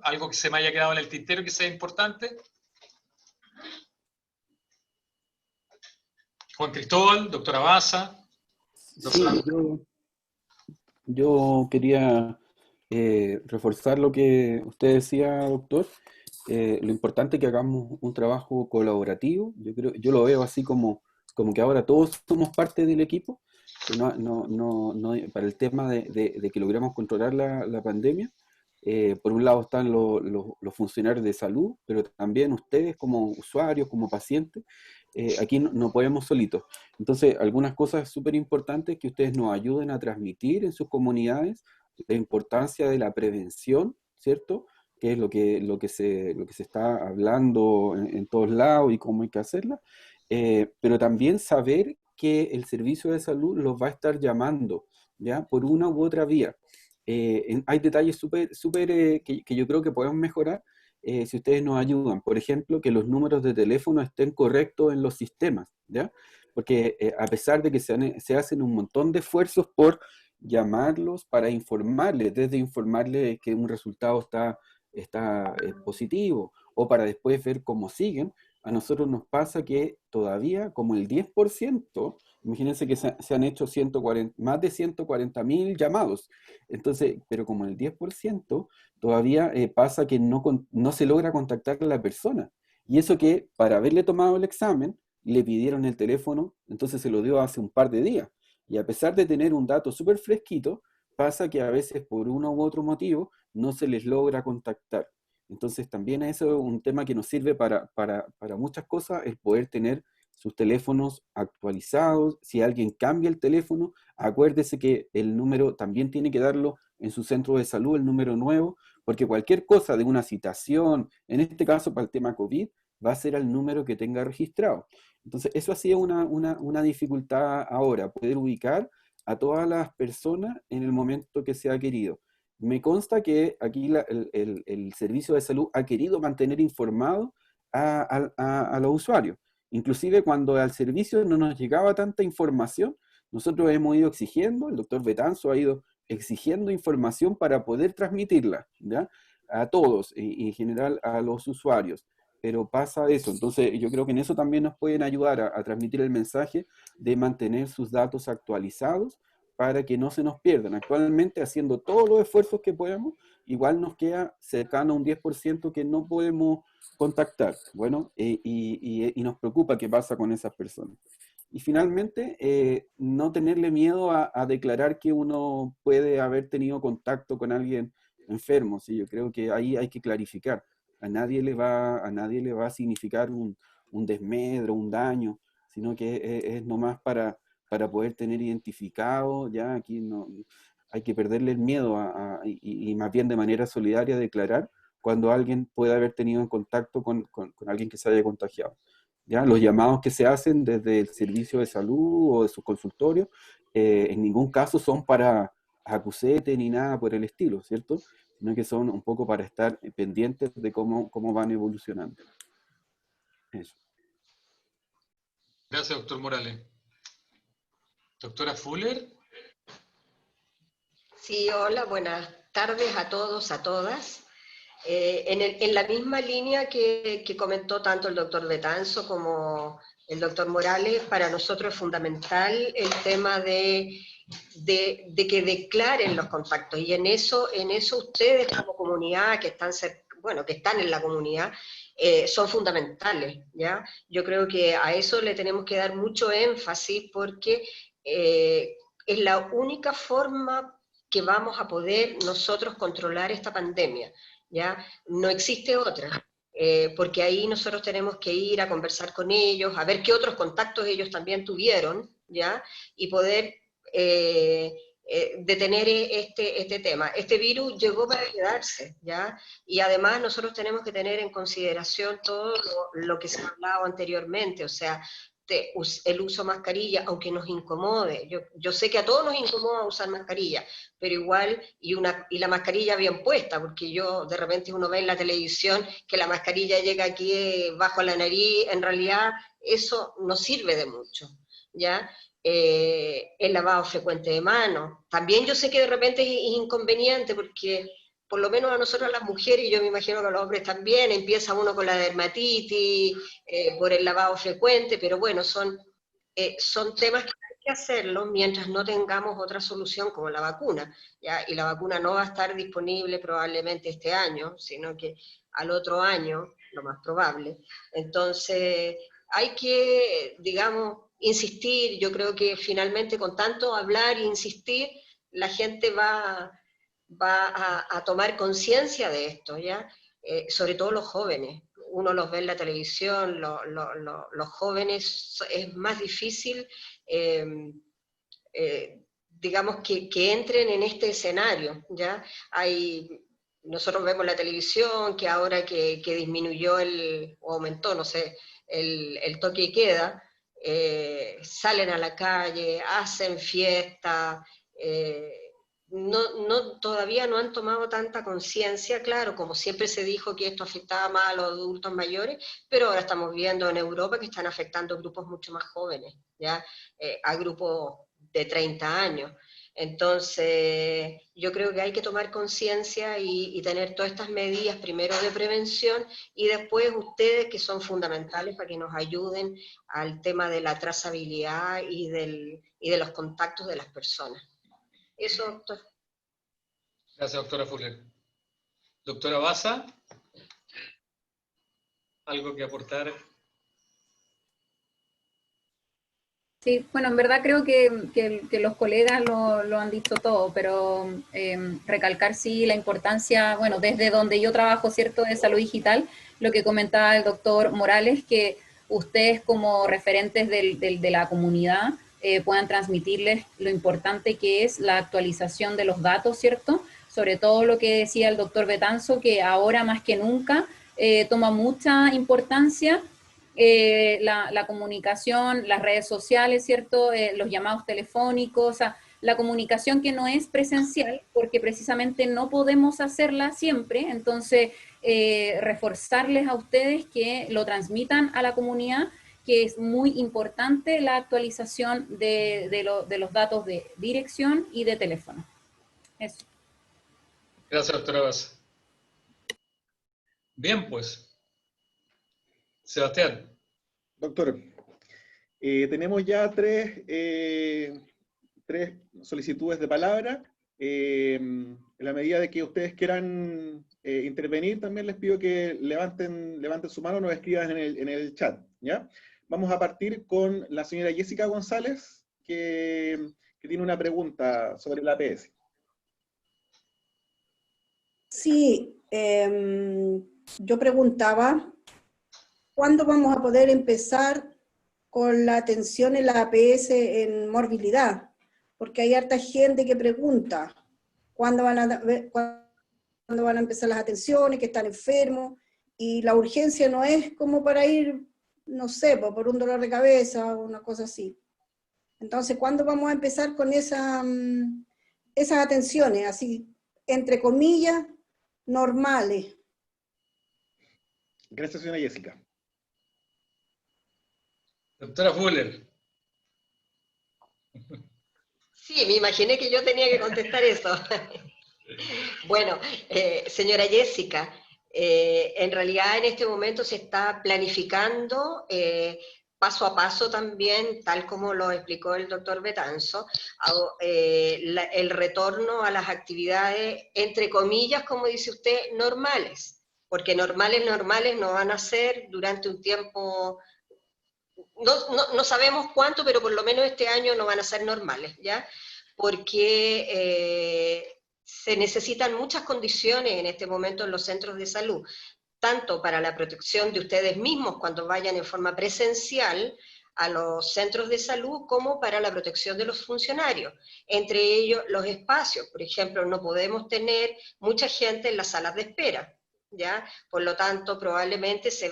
algo que se me haya quedado en el tintero que sea importante. Juan Cristóbal, doctora Baza. Sí, yo quería reforzar lo que usted decía, doctor. Lo importante es que hagamos un trabajo colaborativo. Yo lo veo así como que ahora todos somos parte del equipo, que para el tema de que logremos controlar la pandemia. Por un lado están los funcionarios de salud, pero también ustedes como usuarios, como pacientes. Aquí no podemos solitos. Entonces, algunas cosas súper importantes que ustedes nos ayuden a transmitir en sus comunidades, la importancia de la prevención, ¿cierto? Que es lo que se está hablando en todos lados y cómo hay que hacerla. Pero también saber que el servicio de salud los va a estar llamando, ¿ya? Por una u otra vía. Hay detalles súper que yo creo que podemos mejorar si ustedes nos ayudan. Por ejemplo, que los números de teléfono estén correctos en los sistemas, ¿ya? Porque a pesar de que se hacen un montón de esfuerzos por llamarlos para informarles, desde informarles que un resultado está positivo, o para después ver cómo siguen, a nosotros nos pasa que todavía como el 10%, imagínense que se han hecho más de 140.000 llamados, entonces, pero como el 10%, todavía pasa que no se logra contactar a la persona. Y eso que para haberle tomado el examen, le pidieron el teléfono, entonces se lo dio hace un par de días. Y a pesar de tener un dato súper fresquito, pasa que a veces por uno u otro motivo no se les logra contactar. Entonces también eso es un tema que nos sirve para muchas cosas, el poder tener sus teléfonos actualizados. Si alguien cambia el teléfono, acuérdese que el número también tiene que darlo en su centro de salud, el número nuevo, porque cualquier cosa de una citación, en este caso para el tema COVID, va a ser al número que tenga registrado. Entonces eso ha sido una dificultad ahora, poder ubicar a todas las personas en el momento que se ha querido. Me consta que aquí el servicio de salud ha querido mantener informado a los usuarios. Inclusive cuando al servicio no nos llegaba tanta información, nosotros hemos ido exigiendo, el doctor Betanzo ha ido exigiendo información para poder transmitirla, ¿ya? A todos y en general a los usuarios. pero pasa eso. Entonces yo creo que en eso también nos pueden ayudar a transmitir el mensaje de mantener sus datos actualizados para que no se nos pierdan. Actualmente, haciendo todos los esfuerzos que podemos, igual nos queda cercano a un 10% que no podemos contactar. Bueno, y nos preocupa qué pasa con esas personas. Y finalmente, no tenerle miedo a declarar que uno puede haber tenido contacto con alguien enfermo. ¿Sí? Yo creo que ahí hay que clarificar. A nadie le va a significar un desmedro, un daño, sino que es nomás para poder tener identificado, ya aquí no hay que perderle el miedo y más bien de manera solidaria declarar cuando alguien puede haber tenido en contacto con alguien que se haya contagiado. ¿Ya? Los llamados que se hacen desde el servicio de salud o de sus consultorios en ningún caso son para acusete ni nada por el estilo, ¿cierto? Sino que son un poco para estar pendientes de cómo van evolucionando. Eso. Gracias, doctor Morales. Doctora Fuller. Sí, hola, buenas tardes a todos, a todas. En la misma línea que comentó tanto el doctor Betanzo como el doctor Morales, para nosotros es fundamental el tema de que declaren los contactos, y en eso ustedes como comunidad que están, que están en la comunidad, son fundamentales, ¿ya? Yo creo que a eso le tenemos que dar mucho énfasis porque es la única forma que vamos a poder nosotros controlar esta pandemia, ¿ya? No existe otra, porque ahí nosotros tenemos que ir a conversar con ellos, a ver qué otros contactos ellos también tuvieron, ¿ya? Y poder detener este tema. Este virus llegó para quedarse, ¿ya? Y además nosotros tenemos que tener en consideración todo lo que se ha hablado anteriormente, o sea, el uso de mascarilla, aunque nos incomode. Yo sé que a todos nos incomoda usar mascarilla, pero igual, y la mascarilla bien puesta, porque yo de repente uno ve en la televisión que la mascarilla llega aquí bajo la nariz, en realidad eso no sirve de mucho, ¿ya? El lavado frecuente de manos. También yo sé que de repente es inconveniente porque por lo menos a nosotros las mujeres, y yo me imagino que a los hombres también, empieza uno con la dermatitis, por el lavado frecuente, pero bueno, son temas que hay que hacerlo mientras no tengamos otra solución como la vacuna, ¿ya? Y la vacuna no va a estar disponible probablemente este año, sino que al otro año, lo más probable. Entonces, hay que, digamos, insistir. Yo creo que finalmente con tanto hablar e insistir, la gente va a tomar conciencia de esto, ¿ya? Sobre todo los jóvenes. Uno los ve en la televisión, los jóvenes es más difícil, eh, digamos, que entren en este escenario, ¿ya? Nosotros vemos la televisión, que ahora que disminuyó o aumentó, no sé, el toque y queda, salen a la calle, hacen fiesta, todavía no han tomado tanta conciencia, claro, como siempre se dijo que esto afectaba más a los adultos mayores, pero ahora estamos viendo en Europa que están afectando grupos mucho más jóvenes, ¿ya? A grupos de 30 años. Entonces, yo creo que hay que tomar conciencia y tener todas estas medidas, primero de prevención, y después ustedes que son fundamentales para que nos ayuden al tema de la trazabilidad y de los contactos de las personas. Eso, doctor. Gracias, doctora Fuller. Doctora Baza, ¿algo que aportar? Sí, bueno, en verdad creo que los colegas lo han dicho todo, pero recalcar sí la importancia, bueno, desde donde yo trabajo, ¿cierto?, de salud digital, lo que comentaba el doctor Morales, que ustedes como referentes de la comunidad puedan transmitirles lo importante que es la actualización de los datos, ¿cierto? Sobre todo lo que decía el doctor Betanzo, que ahora más que nunca toma mucha importancia la comunicación, las redes sociales, ¿cierto? Los llamados telefónicos, o sea, la comunicación que no es presencial, porque precisamente no podemos hacerla siempre, entonces reforzarles a ustedes que lo transmitan a la comunidad, que es muy importante la actualización de los datos de dirección y de teléfono. Eso. Gracias, doctora Baza. Bien, pues. Sebastián. Doctor, tenemos ya tres solicitudes de palabra. En la medida de que ustedes quieran intervenir, también les pido que levanten su mano o nos escriban en el chat, ¿ya? Vamos a partir con la señora Jessica González, que tiene una pregunta sobre la APS. Sí, yo preguntaba, ¿cuándo vamos a poder empezar con la atención en la APS en morbilidad? Porque hay harta gente que pregunta, ¿cuándo van a empezar las atenciones, que están enfermos? Y la urgencia no es como para ir, no sé, por un dolor de cabeza o una cosa así. Entonces, ¿cuándo vamos a empezar con esas atenciones, así, entre comillas, normales? Gracias, señora Jessica. Doctora Fuller. Sí, me imaginé que yo tenía que contestar eso. Bueno, señora Jessica, en realidad en este momento se está planificando paso a paso también, tal como lo explicó el doctor Betanzo, el retorno a las actividades, entre comillas, como dice usted, normales, porque normales no van a ser durante un tiempo, no sabemos cuánto, pero por lo menos este año no van a ser normales, ¿ya? Porque se necesitan muchas condiciones en este momento en los centros de salud, tanto para la protección de ustedes mismos cuando vayan en forma presencial a los centros de salud, como para la protección de los funcionarios. Entre ellos, los espacios. Por ejemplo, no podemos tener mucha gente en las salas de espera, ¿ya? Por lo tanto, probablemente se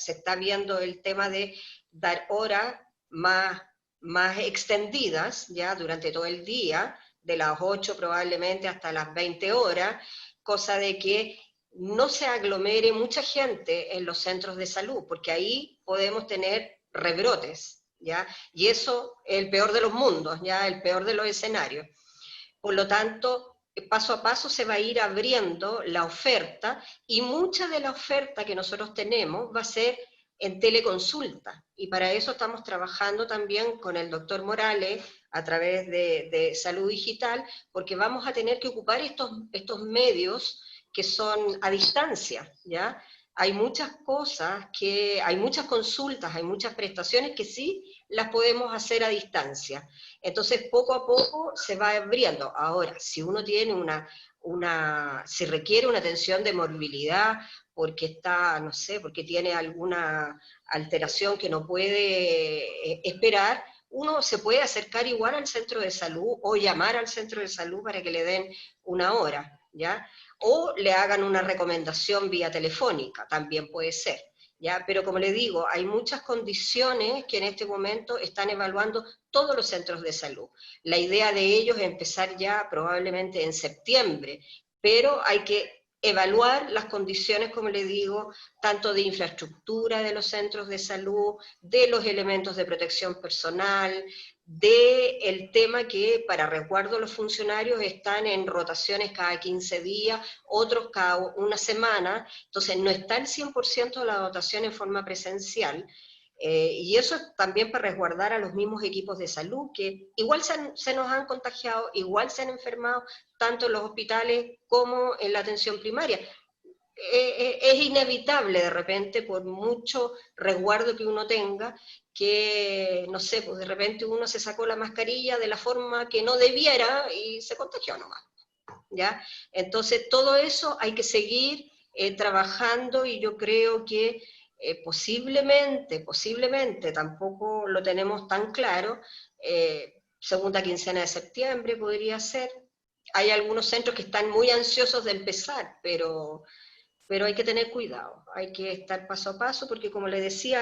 está viendo el tema de dar horas más extendidas, ¿ya? Durante todo el día, de las 8 probablemente hasta las 20 horas, cosa de que no se aglomere mucha gente en los centros de salud, porque ahí podemos tener rebrotes, ¿ya? Y eso es el peor de los mundos, ¿ya? El peor de los escenarios. Por lo tanto, paso a paso se va a ir abriendo la oferta, y mucha de la oferta que nosotros tenemos va a ser en teleconsulta, y para eso estamos trabajando también con el doctor Morales a través de Salud Digital, porque vamos a tener que ocupar estos medios que son a distancia, ¿ya? Hay muchas cosas, hay muchas consultas, hay muchas prestaciones que sí las podemos hacer a distancia. Entonces, poco a poco se va abriendo. Ahora, si uno tiene si requiere una atención de morbilidad, porque está, no sé, porque tiene alguna alteración que no puede esperar, uno se puede acercar igual al centro de salud o llamar al centro de salud para que le den una hora, ¿ya? O le hagan una recomendación vía telefónica, también puede ser, ¿ya? Pero como le digo, hay muchas condiciones que en este momento están evaluando todos los centros de salud. La idea de ellos es empezar ya probablemente en septiembre, pero hay que evaluar las condiciones, como le digo, tanto de infraestructura de los centros de salud, de los elementos de protección personal, del tema que para resguardo los funcionarios están en rotaciones cada 15 días, otros cada una semana, entonces no está el 100% de la dotación en forma presencial, y eso es también para resguardar a los mismos equipos de salud, que igual se nos han contagiado, igual se han enfermado, tanto en los hospitales como en la atención primaria. Es inevitable de repente, por mucho resguardo que uno tenga, que, no sé, pues de repente uno se sacó la mascarilla de la forma que no debiera y se contagió nomás, ¿ya? Entonces todo eso hay que seguir trabajando, y yo creo que posiblemente, tampoco lo tenemos tan claro, segunda quincena de septiembre podría ser. Hay algunos centros que están muy ansiosos de empezar, pero hay que tener cuidado, hay que estar paso a paso, porque como le decía,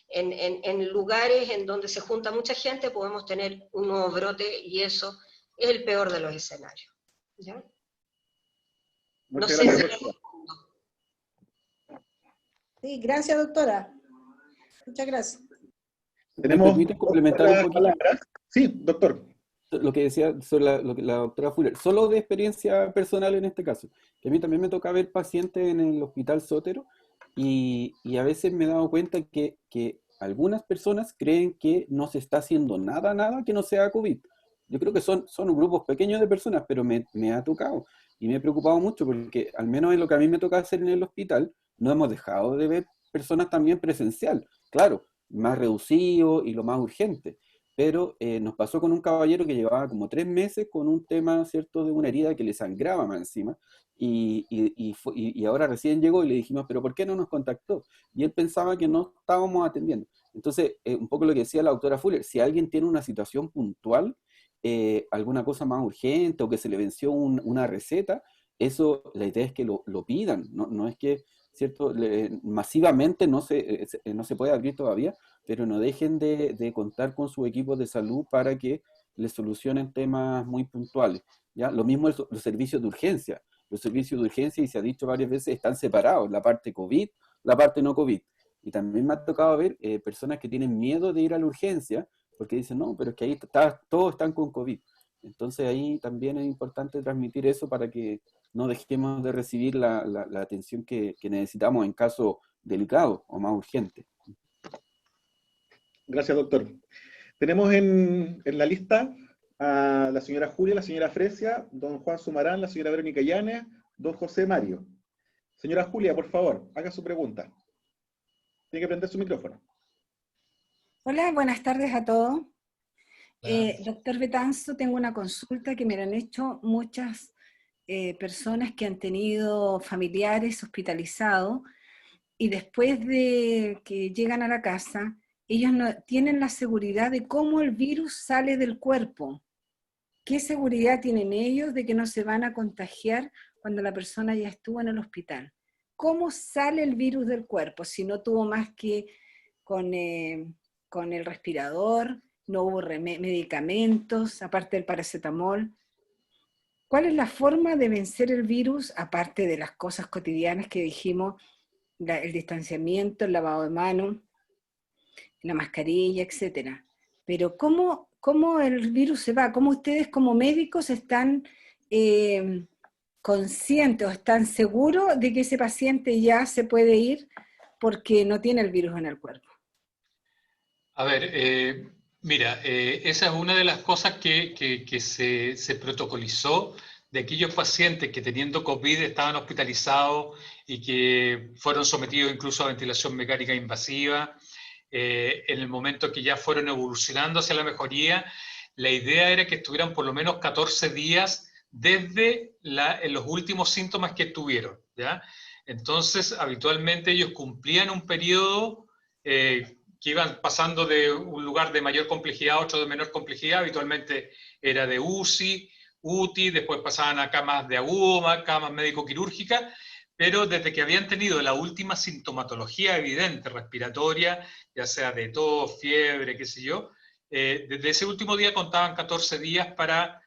en lugares en donde se junta mucha gente podemos tener un nuevo brote, y eso es el peor de los escenarios, ¿ya? No Muchas sé gracias, si... doctora. Sí, gracias, doctora. Muchas gracias. ¿Me Tenemos permite complementar un otras poquito palabras. Sí, doctor. lo que decía sobre lo que la doctora Fuller? Solo de experiencia personal en este caso, que a mí también me toca ver pacientes en el Hospital Sótero, y a veces me he dado cuenta que algunas personas creen que no se está haciendo nada que no sea COVID. Yo creo que son grupos pequeños de personas, pero me ha tocado y me he preocupado mucho porque al menos en lo que a mí me toca hacer en el hospital, no hemos dejado de ver personas también presencial. Claro, más reducido y lo más urgente. Pero nos pasó con un caballero que llevaba como 3 meses con un tema, ¿cierto?, de una herida que le sangraba más encima. Y ahora recién llegó y le dijimos, pero ¿por qué no nos contactó? Y él pensaba que no estábamos atendiendo. Entonces, un poco lo que decía la doctora Fuller, si alguien tiene una situación puntual, alguna cosa más urgente o que se le venció una receta, eso, la idea es que lo pidan, no es que, ¿cierto? Masivamente no se puede abrir todavía, pero no dejen de contar con sus equipos de salud para que les solucionen temas muy puntuales. ¿Ya? Lo mismo los servicios de urgencia. Los servicios de urgencia, y se ha dicho varias veces, están separados, la parte COVID, la parte no COVID. Y también me ha tocado ver personas que tienen miedo de ir a la urgencia porque dicen, no, pero es que ahí todos están con COVID. Entonces ahí también es importante transmitir eso para que no dejemos de recibir la atención que necesitamos en caso delicado o más urgente. Gracias, doctor. Tenemos en la lista a la señora Julia, la señora Fresia, don Juan Sumarán, la señora Verónica Llanes, don José Mario. Señora Julia, por favor, haga su pregunta. Tiene que prender su micrófono. Hola, buenas tardes a todos. Doctor Betanzo, tengo una consulta que me la han hecho muchas personas que han tenido familiares hospitalizados y después de que llegan a la casa, ellos no tienen la seguridad de cómo el virus sale del cuerpo. ¿Qué seguridad tienen ellos de que no se van a contagiar cuando la persona ya estuvo en el hospital? ¿Cómo sale el virus del cuerpo si no tuvo más que con el respirador, no hubo medicamentos, aparte del paracetamol? ¿Cuál es la forma de vencer el virus, aparte de las cosas cotidianas que dijimos, el distanciamiento, el lavado de manos, la mascarilla, etcétera? Pero ¿cómo el virus se va? ¿Cómo ustedes como médicos están conscientes o están seguros de que ese paciente ya se puede ir porque no tiene el virus en el cuerpo? A ver, mira, esa es una de las cosas que se protocolizó de aquellos pacientes que teniendo COVID estaban hospitalizados y que fueron sometidos incluso a ventilación mecánica invasiva. En el momento que ya fueron evolucionando hacia la mejoría, la idea era que estuvieran por lo menos 14 días desde los últimos síntomas que tuvieron, ¿ya? Entonces, habitualmente ellos cumplían un periodo que iban pasando de un lugar de mayor complejidad a otro de menor complejidad. Habitualmente era de UTI, después pasaban a camas de agudo, camas médico-quirúrgicas, pero desde que habían tenido la última sintomatología evidente respiratoria, ya sea de tos, fiebre, qué sé yo, desde ese último día contaban 14 días para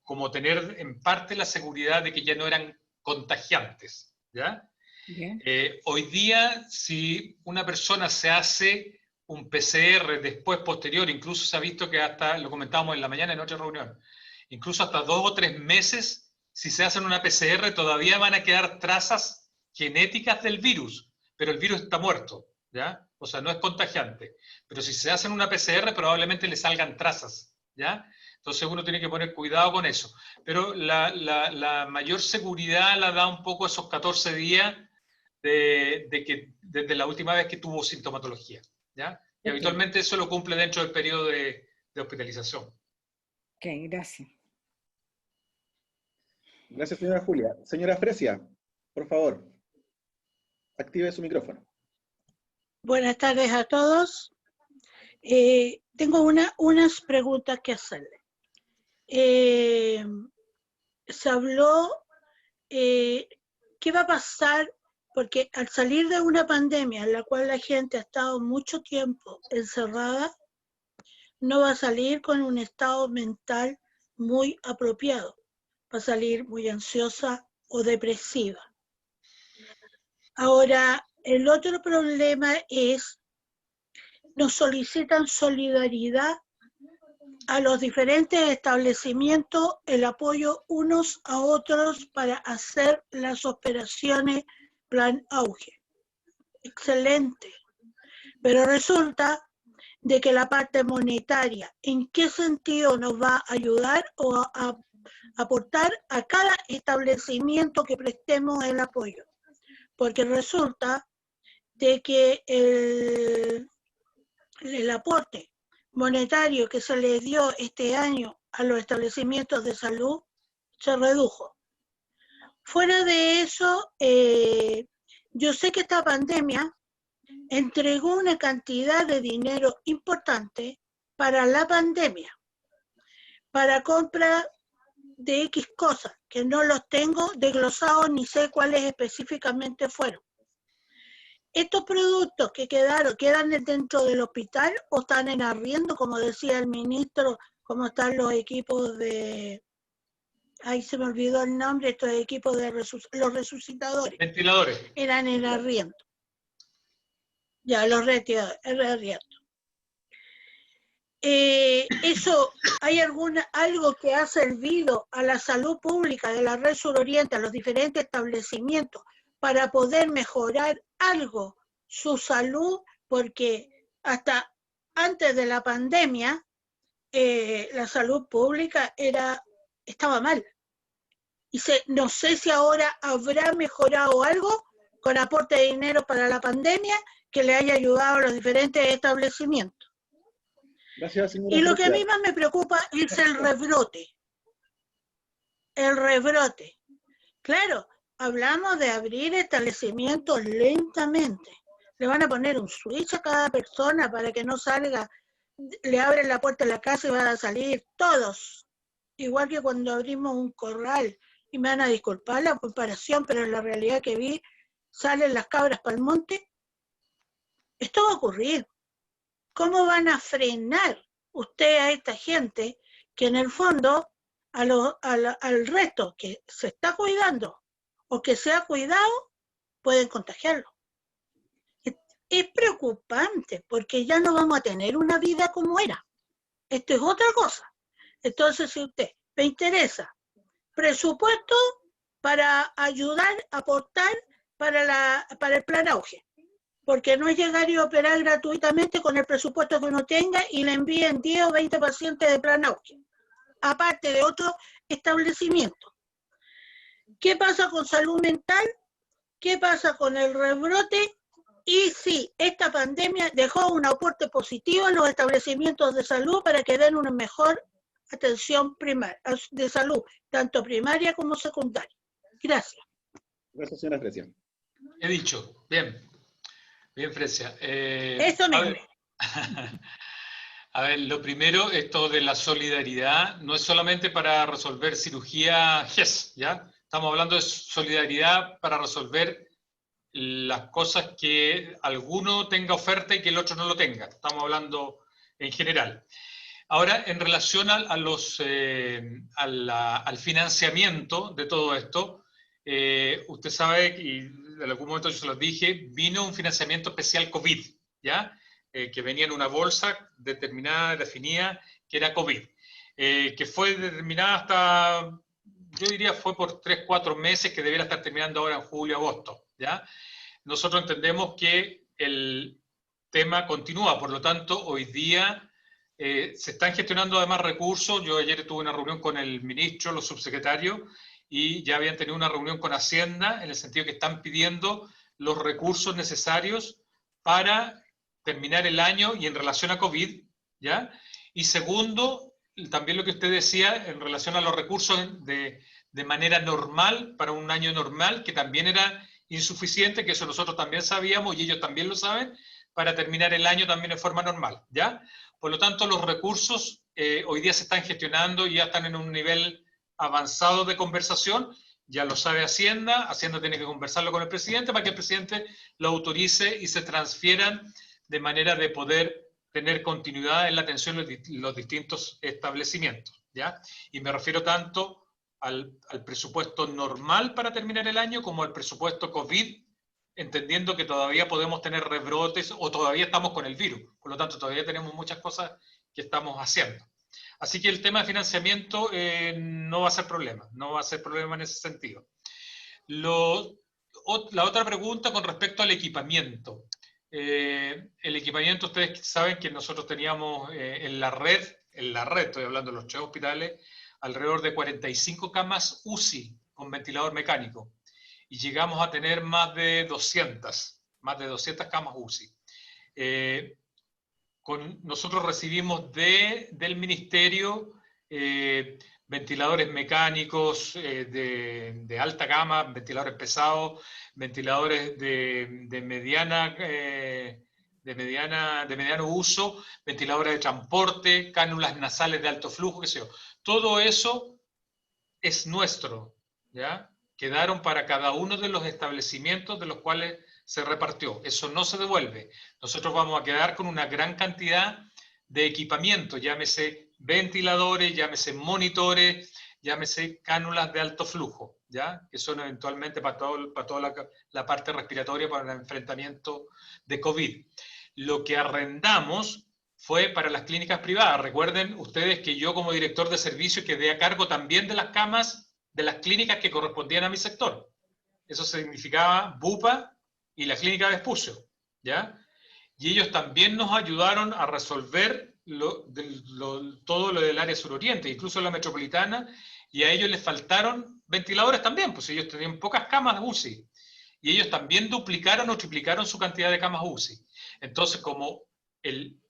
como tener en parte la seguridad de que ya no eran contagiantes, ¿ya? Hoy día, si una persona se hace un PCR después, posterior, incluso se ha visto que hasta, lo comentábamos en la mañana en otra reunión, incluso hasta 2 o 3 meses, si se hacen una PCR, todavía van a quedar trazas genéticas del virus, pero el virus está muerto, ¿ya? O sea, no es contagiante. Pero si se hacen una PCR, probablemente le salgan trazas, ¿ya? Entonces uno tiene que poner cuidado con eso. Pero la mayor seguridad la da un poco esos 14 días desde la última vez que tuvo sintomatología, ¿ya? Y habitualmente eso lo cumple dentro del periodo de hospitalización. Ok, gracias. Gracias, señora Julia. Señora Fresia, por favor, active su micrófono. Buenas tardes a todos. Tengo unas preguntas que hacerle. Se habló, ¿qué va a pasar? Porque al salir de una pandemia en la cual la gente ha estado mucho tiempo encerrada, no va a salir con un estado mental muy apropiado. Va a salir muy ansiosa o depresiva. Ahora, el otro problema es, nos solicitan solidaridad a los diferentes establecimientos, el apoyo unos a otros para hacer las operaciones Plan Auge. Excelente. Pero resulta de que la parte monetaria, ¿en qué sentido nos va a ayudar o a aportar a cada establecimiento que prestemos el apoyo? Porque resulta de que el aporte monetario que se le dio este año a los establecimientos de salud se redujo. Fuera de eso, yo sé que esta pandemia entregó una cantidad de dinero importante para la pandemia, para compra de X cosas, que no los tengo desglosados ni sé cuáles específicamente fueron. ¿Estos productos que quedan dentro del hospital o están en arriendo, como decía el ministro, como están los equipos de... Ahí se me olvidó el nombre, estos equipos de los resucitadores. Ventiladores. Eran en arriendo. Ya, los arriendo. Eso, ¿hay algo que ha servido a la salud pública de la Red Suroriente, a los diferentes establecimientos, para poder mejorar algo su salud? Porque hasta antes de la pandemia, la salud pública estaba mal. Y no sé si ahora habrá mejorado algo con aporte de dinero para la pandemia que le haya ayudado a los diferentes establecimientos. Gracias, señora. Y lo que a mí más me preocupa es el rebrote. El rebrote. Claro, hablamos de abrir establecimientos lentamente. Le van a poner un switch a cada persona para que no salga, le abren la puerta de la casa y van a salir todos. Igual que cuando abrimos un corral, y me van a disculpar la comparación, pero en la realidad que vi, salen las cabras para el monte. Esto va a ocurrir. ¿Cómo van a frenar usted a esta gente que en el fondo al resto que se está cuidando o que se ha cuidado pueden contagiarlo? Es preocupante porque ya no vamos a tener una vida como era. Esto es otra cosa. Entonces, si usted me interesa presupuesto para ayudar, aportar para el plan Auge, porque no es llegar y operar gratuitamente con el presupuesto que uno tenga y le envíen 10 o 20 pacientes de plan Auge, aparte de otros establecimientos. ¿Qué pasa con salud mental? ¿Qué pasa con el rebrote? Y sí, esta pandemia dejó un aporte positivo en los establecimientos de salud para que den una mejor atención primaria, de salud, tanto primaria como secundaria. Gracias. Gracias, señora Fresia. He dicho, bien. Bien, Fresia. Eso mismo. A ver, lo primero, esto de la solidaridad, no es solamente para resolver cirugía GES, ¿ya? Estamos hablando de solidaridad para resolver las cosas que alguno tenga oferta y que el otro no lo tenga. Estamos hablando en general. Ahora, en relación al financiamiento de todo esto, usted sabe, y en algún momento yo se los dije, vino un financiamiento especial COVID, ¿ya? Que venía en una bolsa determinada, definida, que era COVID, que fue determinada hasta, yo diría, fue por 3-4 meses, que debiera estar terminando ahora en julio, agosto, ¿ya? Nosotros entendemos que el tema continúa, por lo tanto, hoy día se están gestionando además recursos. Yo ayer tuve una reunión con el ministro, los subsecretarios, y ya habían tenido una reunión con Hacienda, en el sentido que están pidiendo los recursos necesarios para terminar el año y en relación a COVID, ¿ya? Y segundo, también lo que usted decía en relación a los recursos de manera normal, para un año normal, que también era insuficiente, que eso nosotros también sabíamos y ellos también lo saben, para terminar el año también en forma normal, ¿ya? Por lo tanto, los recursos hoy día se están gestionando y ya están en un nivel avanzado de conversación. Ya lo sabe Hacienda. Hacienda tiene que conversarlo con el presidente para que el presidente lo autorice y se transfieran de manera de poder tener continuidad en la atención de los distintos establecimientos, ¿ya? Y me refiero tanto al presupuesto normal para terminar el año como al presupuesto COVID, entendiendo que todavía podemos tener rebrotes o todavía estamos con el virus. Por lo tanto, todavía tenemos muchas cosas que estamos haciendo. Así que el tema de financiamiento no va a ser problema, no va a ser problema en ese sentido. la otra pregunta con respecto al equipamiento. El equipamiento, ustedes saben que nosotros teníamos en la red, estoy hablando de los 3 hospitales, alrededor de 45 camas UCI con ventilador mecánico. Y llegamos a tener más de 200 camas UCI. Nosotros recibimos del Ministerio ventiladores mecánicos de alta gama, ventiladores pesados, ventiladores de mediano uso, ventiladores de transporte, cánulas nasales de alto flujo, qué sé yo. Todo eso es nuestro, ¿ya? Quedaron para cada uno de los establecimientos de los cuales se repartió. Eso no se devuelve. Nosotros vamos a quedar con una gran cantidad de equipamiento, llámese ventiladores, llámese monitores, llámese cánulas de alto flujo, ¿ya? Que son eventualmente para toda la parte respiratoria para el enfrentamiento de COVID. Lo que arrendamos fue para las clínicas privadas. Recuerden ustedes que yo como director de servicio quedé a cargo también de las camas de las clínicas que correspondían a mi sector. Eso significaba Bupa y la clínica de Vespucio, ¿ya? Y ellos también nos ayudaron a resolver todo lo del área suroriente, incluso la metropolitana, y a ellos les faltaron ventiladores también, pues ellos tenían pocas camas UCI, y ellos también duplicaron o triplicaron su cantidad de camas UCI. Entonces, como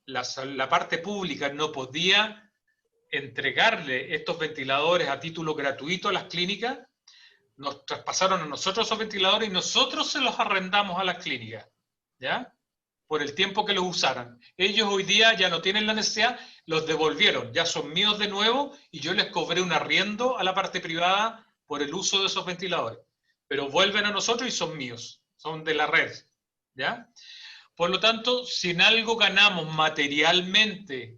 la parte pública no podía entregarle estos ventiladores a título gratuito a las clínicas, nos traspasaron a nosotros esos ventiladores y nosotros se los arrendamos a las clínicas, ¿ya? Por el tiempo que los usaran. Ellos hoy día ya no tienen la necesidad, los devolvieron, ya son míos de nuevo y yo les cobré un arriendo a la parte privada por el uso de esos ventiladores. Pero vuelven a nosotros y son míos, son de la red, ¿ya? Por lo tanto, si en algo ganamos materialmente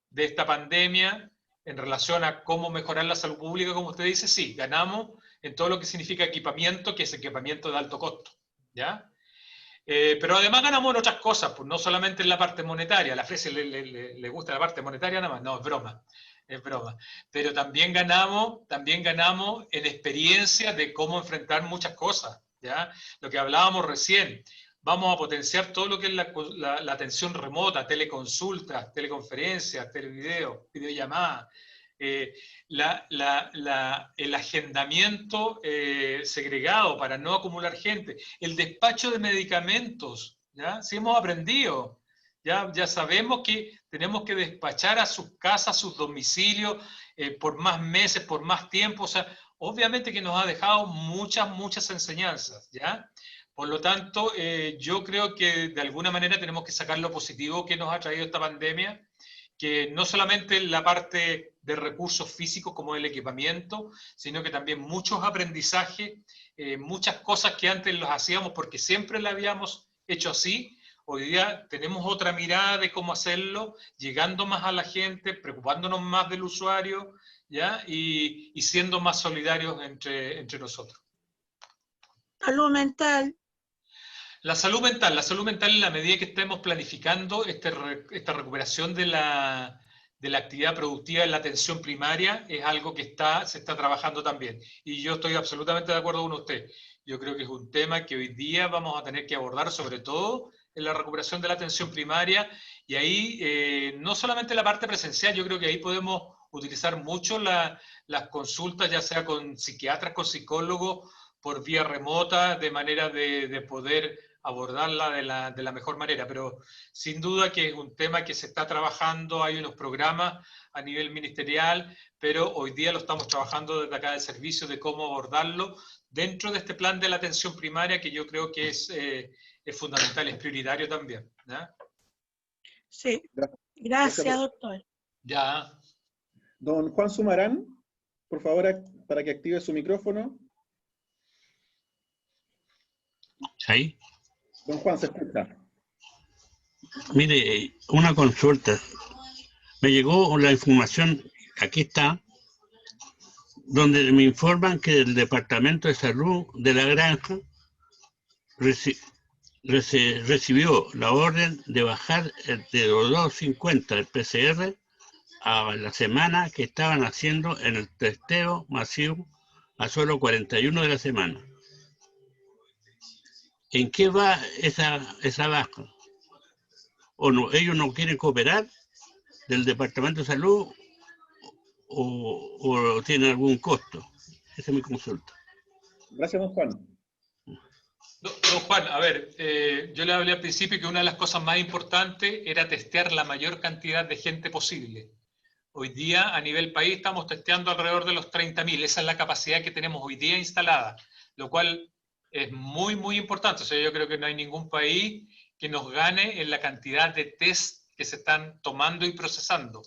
de esta pandemia en relación a cómo mejorar la salud pública, como usted dice, sí, ganamos en todo lo que significa equipamiento, que es equipamiento de alto costo, ¿ya? Pero además ganamos en otras cosas, pues no solamente en la parte monetaria. A la FRESE le gusta la parte monetaria nada más, no, es broma. Pero también ganamos en experiencia de cómo enfrentar muchas cosas, ¿ya? Lo que hablábamos recién, vamos a potenciar todo lo que es la atención remota, teleconsultas, teleconferencias, televideo, videollamadas, el agendamiento segregado para no acumular gente, el despacho de medicamentos, ¿ya? Sí hemos aprendido, ya sabemos que tenemos que despachar a sus casas, a sus domicilios, por más meses, por más tiempo, o sea, obviamente que nos ha dejado muchas enseñanzas, ¿ya? Por lo tanto, yo creo que de alguna manera tenemos que sacar lo positivo que nos ha traído esta pandemia, que no solamente la parte de recursos físicos como el equipamiento, sino que también muchos aprendizajes, muchas cosas que antes los hacíamos porque siempre las habíamos hecho así. Hoy día tenemos otra mirada de cómo hacerlo, llegando más a la gente, preocupándonos más del usuario, ¿ya? Y siendo más solidarios entre nosotros. Salud mental. La salud mental en la medida que estemos planificando esta recuperación de la actividad productiva en la atención primaria es algo que se está trabajando también. Y yo estoy absolutamente de acuerdo con usted. Yo creo que es un tema que hoy día vamos a tener que abordar, sobre todo en la recuperación de la atención primaria. Y ahí, no solamente la parte presencial, yo creo que ahí podemos utilizar mucho las consultas, ya sea con psiquiatras, con psicólogos, por vía remota, de manera de poder abordarla de la mejor manera, pero sin duda que es un tema que se está trabajando, hay unos programas a nivel ministerial, pero hoy día lo estamos trabajando desde acá del servicio de cómo abordarlo dentro de este plan de la atención primaria, que yo creo que es fundamental, es prioritario también, ¿no? Sí, gracias doctor. Ya. Don Juan Sumarán, por favor, para que active su micrófono. ¿Ahí? Don Juan, se escucha. Mire, una consulta. Me llegó la información, aquí está, donde me informan que el Departamento de Salud de La Granja recibió la orden de bajar de los 250 el PCR a la semana que estaban haciendo en el testeo masivo a solo 41 de la semana. ¿En qué va esa baja? ¿O no, ellos no quieren cooperar del Departamento de Salud o tienen algún costo? Esa es mi consulta. Gracias, don Juan. Don Juan, a ver, yo le hablé al principio que una de las cosas más importantes era testear la mayor cantidad de gente posible. Hoy día, a nivel país, estamos testeando alrededor de los 30.000. Esa es la capacidad que tenemos hoy día instalada, lo cual es muy, muy importante. O sea, yo creo que no hay ningún país que nos gane en la cantidad de test que se están tomando y procesando.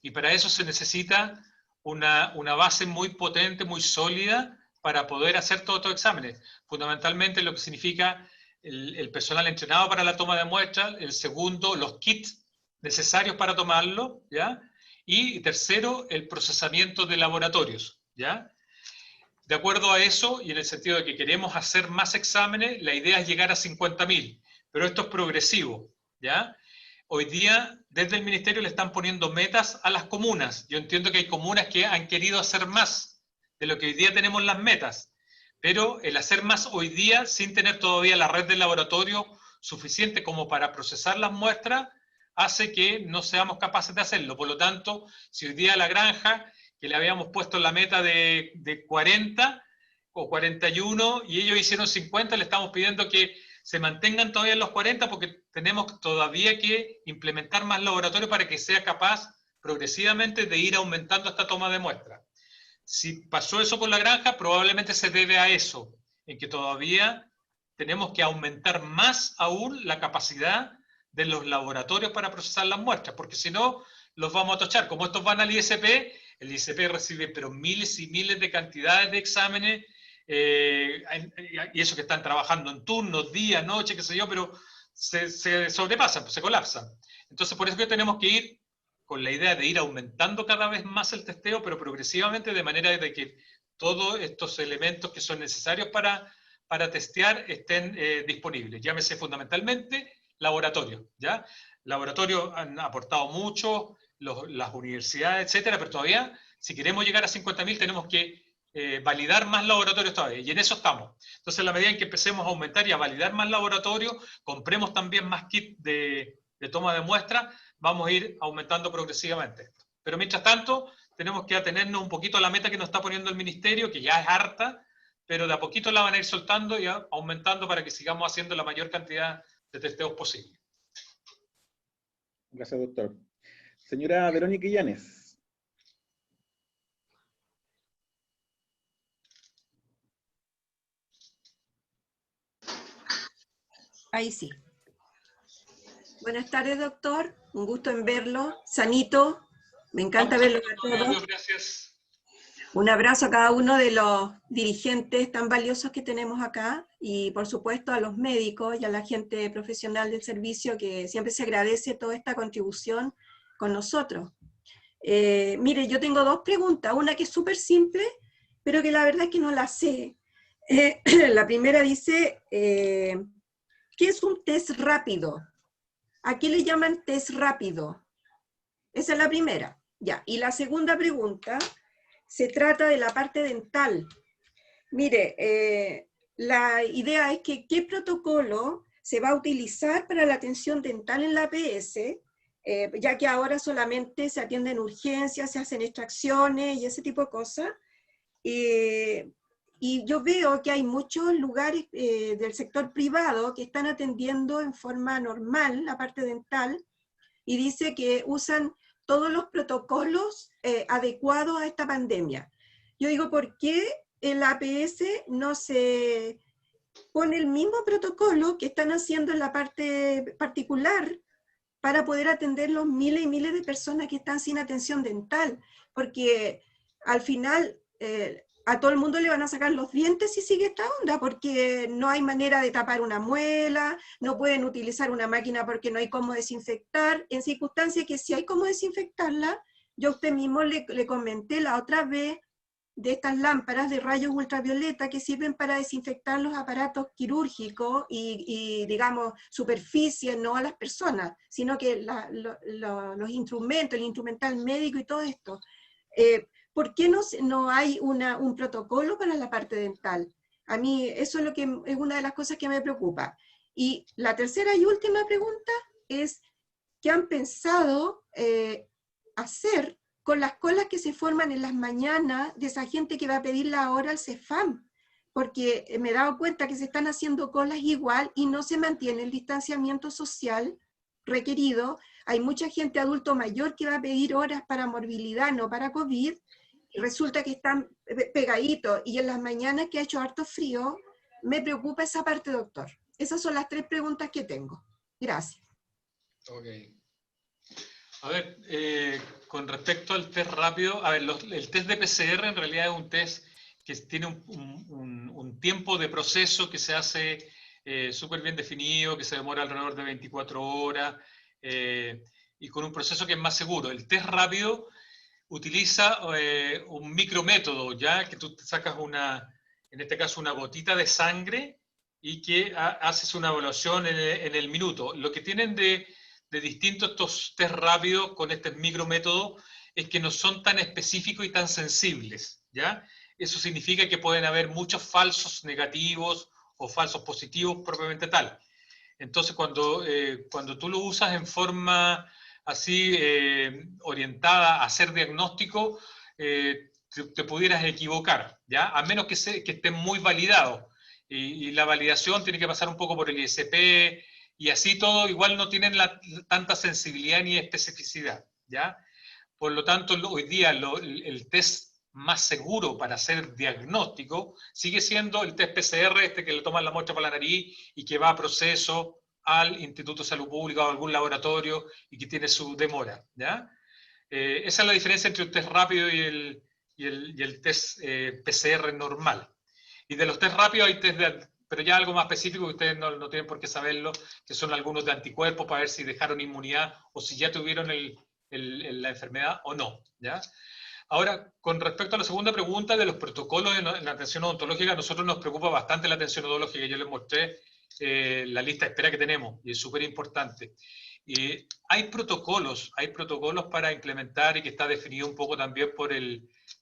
Y para eso se necesita una base muy potente, muy sólida, para poder hacer todos estos exámenes. Fundamentalmente lo que significa el personal entrenado para la toma de muestras, el segundo, los kits necesarios para tomarlo, ¿ya? Y tercero, el procesamiento de laboratorios, ¿ya? De acuerdo a eso, y en el sentido de que queremos hacer más exámenes, la idea es llegar a 50.000, pero esto es progresivo, ¿ya? Hoy día, desde el Ministerio le están poniendo metas a las comunas. Yo entiendo que hay comunas que han querido hacer más de lo que hoy día tenemos las metas, pero el hacer más hoy día, sin tener todavía la red de laboratorio suficiente como para procesar las muestras, hace que no seamos capaces de hacerlo. Por lo tanto, si hoy día a la granja, que le habíamos puesto la meta de 40 o 41 y ellos hicieron 50, le estamos pidiendo que se mantengan todavía en los 40 porque tenemos todavía que implementar más laboratorios para que sea capaz progresivamente de ir aumentando esta toma de muestras. Si pasó eso con la granja, probablemente se debe a eso, en que todavía tenemos que aumentar más aún la capacidad de los laboratorios para procesar las muestras, porque si no, los vamos a tochar. Como estos van al ISP, el ISP recibe pero miles y miles de cantidades de exámenes, y eso que están trabajando en turnos, día, noche, qué sé yo, pero se sobrepasan, se colapsan. Entonces, por eso que tenemos que ir con la idea de ir aumentando cada vez más el testeo, pero progresivamente, de manera de que todos estos elementos que son necesarios para testear estén disponibles. Llámese fundamentalmente laboratorios, ¿ya? Laboratorios han aportado mucho, las universidades, etcétera, pero todavía, si queremos llegar a 50.000, tenemos que validar más laboratorios todavía, y en eso estamos. Entonces, a la medida en que empecemos a aumentar y a validar más laboratorios, compremos también más kits de toma de muestras, vamos a ir aumentando progresivamente. Pero mientras tanto, tenemos que atenernos un poquito a la meta que nos está poniendo el Ministerio, que ya es harta, pero de a poquito la van a ir soltando y aumentando para que sigamos haciendo la mayor cantidad de testeos posible. Gracias, doctor. Señora Verónica Illanes. Ahí sí. Buenas tardes, doctor. Un gusto en verlo. Sanito. Me encanta verlo a todos. Gracias. Un abrazo a cada uno de los dirigentes tan valiosos que tenemos acá y, por supuesto, a los médicos y a la gente profesional del servicio que siempre se agradece toda esta contribución con nosotros. Mire, yo tengo dos preguntas. Una que es súper simple, pero que la verdad es que no la sé. La primera dice... ¿qué es un test rápido? ¿A qué le llaman test rápido? Esa es la primera. Ya. Y la segunda pregunta se trata de la parte dental. Mire, la idea es que ¿qué protocolo se va a utilizar para la atención dental en la APS? Ya que ahora solamente se atienden urgencias, se hacen extracciones y ese tipo de cosas. Y yo veo que hay muchos lugares del sector privado que están atendiendo en forma normal la parte dental y dice que usan todos los protocolos adecuados a esta pandemia. Yo digo, ¿por qué en la APS no se pone el mismo protocolo que están haciendo en la parte particular para poder atender los miles y miles de personas que están sin atención dental? Porque al final... a todo el mundo le van a sacar los dientes si sigue esta onda, porque no hay manera de tapar una muela, no pueden utilizar una máquina porque no hay cómo desinfectar, en circunstancias que si hay cómo desinfectarla, yo a usted mismo le comenté la otra vez de estas lámparas de rayos ultravioleta que sirven para desinfectar los aparatos quirúrgicos y digamos, superficies, no a las personas, sino que los instrumentos, el instrumental médico y todo esto. ¿Por qué no hay un protocolo para la parte dental? A mí eso es lo que es una de las cosas que me preocupa. Y la tercera y última pregunta es, ¿qué han pensado hacer con las colas que se forman en las mañanas de esa gente que va a pedir la hora al CEFAM? Porque me he dado cuenta que se están haciendo colas igual y no se mantiene el distanciamiento social requerido. Hay mucha gente adulto mayor que va a pedir horas para morbilidad, no para COVID, y resulta que están pegaditos, y en las mañanas que ha hecho harto frío, me preocupa esa parte, doctor. Esas son las 3 preguntas que tengo. Gracias. Ok. A ver, con respecto al test rápido, a ver, el test de PCR en realidad es un test que tiene un tiempo de proceso que se hace súper bien definido, que se demora alrededor de 24 horas, y con un proceso que es más seguro. El test rápido utiliza un micrométodo, ya que tú te sacas en este caso una gotita de sangre y que haces una evaluación en el minuto. Lo que tienen de distinto estos test rápidos con este micrométodo es que no son tan específicos y tan sensibles, ¿ya? Eso significa que pueden haber muchos falsos negativos o falsos positivos propiamente tal. Entonces, cuando tú lo usas en forma así orientada a hacer diagnóstico, te pudieras equivocar, ¿ya? A menos que estén muy validados. Y la validación tiene que pasar un poco por el ISP, y así todo igual no tienen tanta sensibilidad ni especificidad, ¿ya? Por lo tanto, hoy día el test más seguro para hacer diagnóstico sigue siendo el test PCR, este que le toman la muestra por la nariz y que va a proceso al Instituto de Salud Pública o algún laboratorio y que tiene su demora, ¿ya? Esa es la diferencia entre un test rápido y el test PCR normal. Y de los test rápidos hay test pero ya algo más específico que ustedes no tienen por qué saberlo, que son algunos de anticuerpos para ver si dejaron inmunidad o si ya tuvieron la enfermedad o no, ¿ya? Ahora, con respecto a la segunda pregunta de los protocolos en la atención odontológica, a nosotros nos preocupa bastante la atención odontológica. Yo les mostré la lista de espera que tenemos, y es súper importante. Hay protocolos para implementar y que está definido un poco también por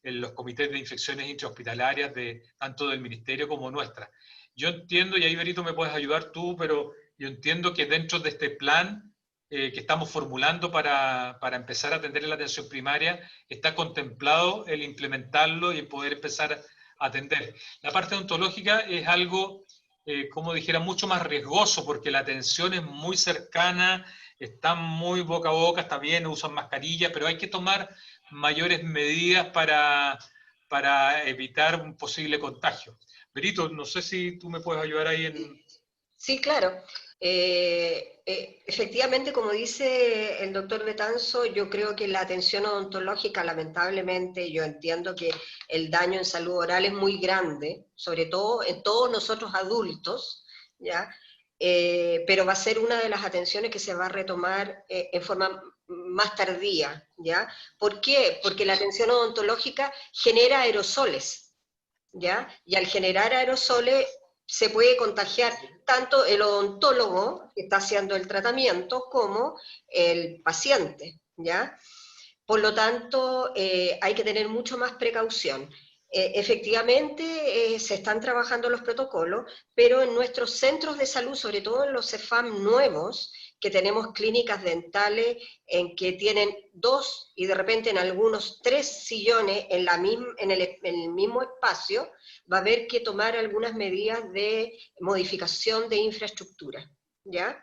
los comités de infecciones intrahospitalarias tanto del Ministerio como nuestra. Yo entiendo, y ahí Berito me puedes ayudar tú, pero yo entiendo que dentro de este plan que estamos formulando para empezar a atender en la atención primaria, está contemplado el implementarlo y el poder empezar a atender. La parte odontológica es algo, como dijera, mucho más riesgoso, porque la atención es muy cercana, está muy boca a boca, está bien, usan mascarilla, pero hay que tomar mayores medidas para evitar un posible contagio. Berito, no sé si tú me puedes ayudar ahí en... Sí, claro. Efectivamente, como dice el doctor Betanzo, yo creo que la atención odontológica, lamentablemente, yo entiendo que el daño en salud oral es muy grande, sobre todo en todos nosotros adultos, ¿ya? Pero va a ser una de las atenciones que se va a retomar en forma más tardía, ¿ya? ¿Por qué? Porque la atención odontológica genera aerosoles, ¿ya? Y al generar aerosoles se puede contagiar tanto el odontólogo que está haciendo el tratamiento como el paciente, ¿ya? Por lo tanto, hay que tener mucho más precaución. Efectivamente, se están trabajando los protocolos, pero en nuestros centros de salud, sobre todo en los CEFAM nuevos, que tenemos clínicas dentales en que tienen 2 y de repente en algunos 3 sillones en el mismo espacio, va a haber que tomar algunas medidas de modificación de infraestructura, ¿ya?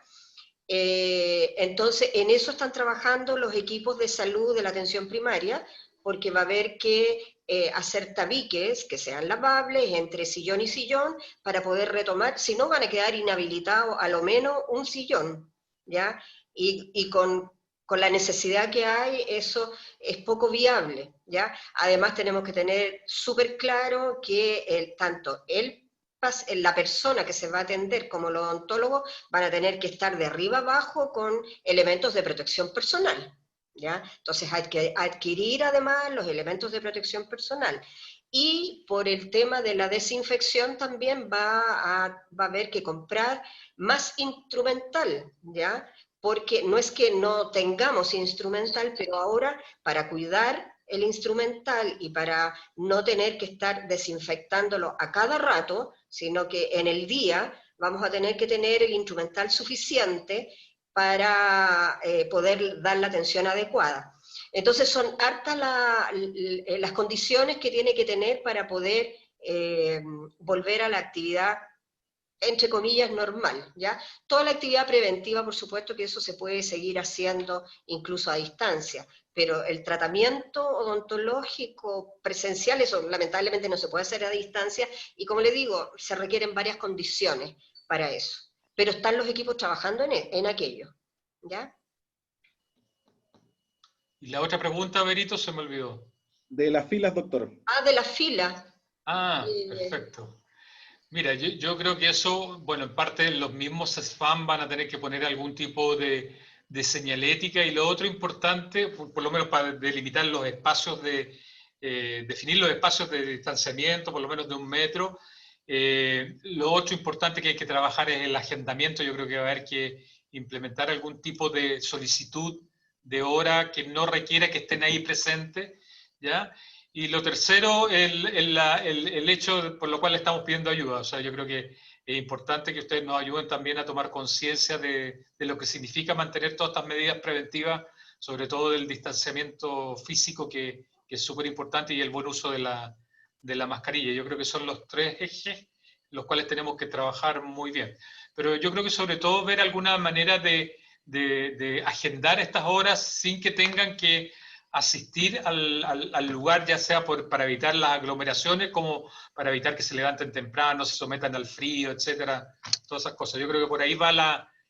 Entonces, en eso están trabajando los equipos de salud de la atención primaria, porque va a haber que hacer tabiques que sean lavables entre sillón y sillón para poder retomar, si no van a quedar inhabilitados a lo menos un sillón, ¿ya? Y con la necesidad que hay, eso es poco viable, ¿ya? Además tenemos que tener súper claro que tanto la persona que se va a atender como los odontólogos van a tener que estar de arriba abajo con elementos de protección personal, ¿ya? Entonces hay que adquirir además los elementos de protección personal. Y por el tema de la desinfección también va a haber que comprar más instrumental, ¿ya? Porque no es que no tengamos instrumental, pero ahora para cuidar el instrumental y para no tener que estar desinfectándolo a cada rato, sino que en el día vamos a tener que tener el instrumental suficiente para poder dar la atención adecuada. Entonces son hartas las condiciones que tiene que tener para poder volver a la actividad, entre comillas, normal, ¿ya? Toda la actividad preventiva, por supuesto que eso se puede seguir haciendo incluso a distancia, pero el tratamiento odontológico presencial, eso lamentablemente no se puede hacer a distancia, y como le digo, se requieren varias condiciones para eso. Pero están los equipos trabajando en aquello, ¿ya? Y la otra pregunta, Berito, se me olvidó. De las filas, doctor. Ah, de la fila. Ah, perfecto. Mira, yo creo que eso, bueno, en parte los mismos SFAM van a tener que poner algún tipo de señalética, y lo otro importante, por lo menos para delimitar los espacios definir los espacios de distanciamiento, por lo menos de 1 metro. Lo otro importante que hay que trabajar es el agendamiento. Yo creo que va a haber que implementar algún tipo de solicitud de hora que no requiera que estén ahí presentes, ¿ya? Y lo tercero, el hecho por lo cual estamos pidiendo ayuda. O sea, yo creo que es importante que ustedes nos ayuden también a tomar conciencia de lo que significa mantener todas estas medidas preventivas, sobre todo del distanciamiento físico, que es súper importante, y el buen uso de la mascarilla. Yo creo que son los 3 ejes los cuales tenemos que trabajar muy bien. Pero yo creo que sobre todo ver alguna manera de agendar estas horas sin que tengan que asistir al lugar, ya sea para evitar las aglomeraciones, como para evitar que se levanten temprano, se sometan al frío, etcétera, todas esas cosas. Yo creo que por ahí van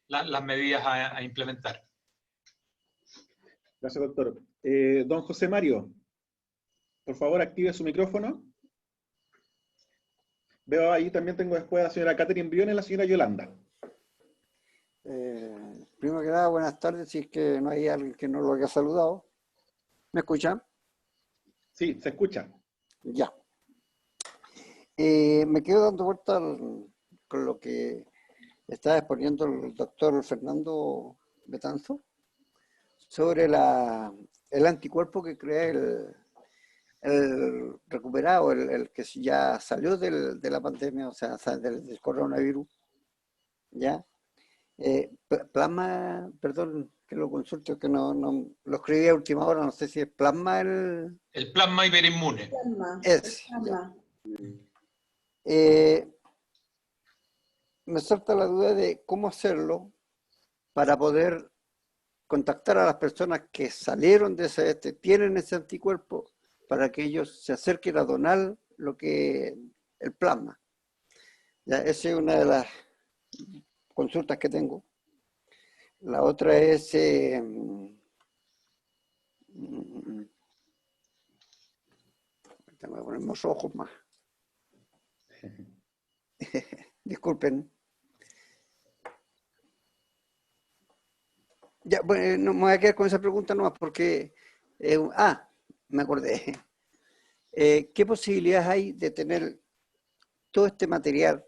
las medidas a implementar. Gracias, doctor. Don José Mario, por favor, active su micrófono. Veo ahí también tengo después a la señora Catherine Briones y la señora Yolanda. Primero que nada, buenas tardes, si es que no hay alguien que no lo haya saludado. ¿Me escuchan? Sí, se escucha. Ya. Me quedo dando vuelta con lo que estaba exponiendo el doctor Fernando Betanzo sobre el anticuerpo que crea el recuperado, el que ya salió de la pandemia, o sea, del coronavirus. ¿Ya? Plasma, perdón, que lo consulte, que no lo escribí a última hora, no sé si es plasma el plasma hiperinmune. Me salta la duda de cómo hacerlo para poder contactar a las personas que salieron de tienen ese anticuerpo, para que ellos se acerquen a donar el plasma. Ya, esa es una de las consultas que tengo. La otra es tengo que poner los ojos más. Disculpen. Ya, bueno, no me voy a quedar con esa pregunta nomás porque me acordé. ¿Qué posibilidades hay de tener todo este material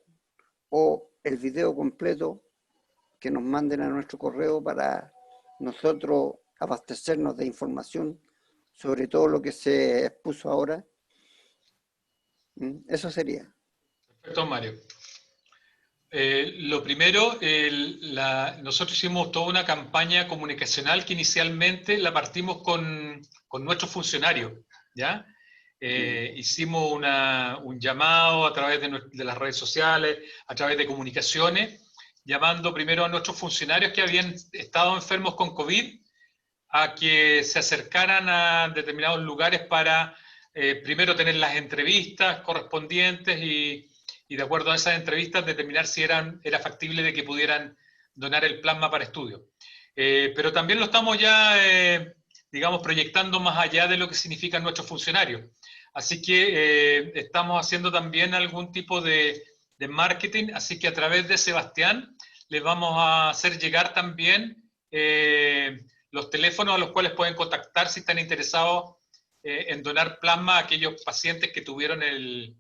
o el video completo que nos manden a nuestro correo para nosotros abastecernos de información sobre todo lo que se expuso ahora? Eso sería. Perfecto, Mario. Lo primero, nosotros hicimos toda una campaña comunicacional que inicialmente la partimos con nuestros funcionarios, ¿ya? Hicimos un llamado a través de las redes sociales, a través de comunicaciones, llamando primero a nuestros funcionarios que habían estado enfermos con COVID a que se acercaran a determinados lugares para primero tener las entrevistas correspondientes y de acuerdo a esas entrevistas determinar si era factible de que pudieran donar el plasma para estudio. Pero también lo estamos ya, digamos, proyectando más allá de lo que significan nuestros funcionarios. Así que estamos haciendo también algún tipo de marketing, así que a través de Sebastián les vamos a hacer llegar también los teléfonos a los cuales pueden contactar si están interesados en donar plasma a aquellos pacientes que tuvieron el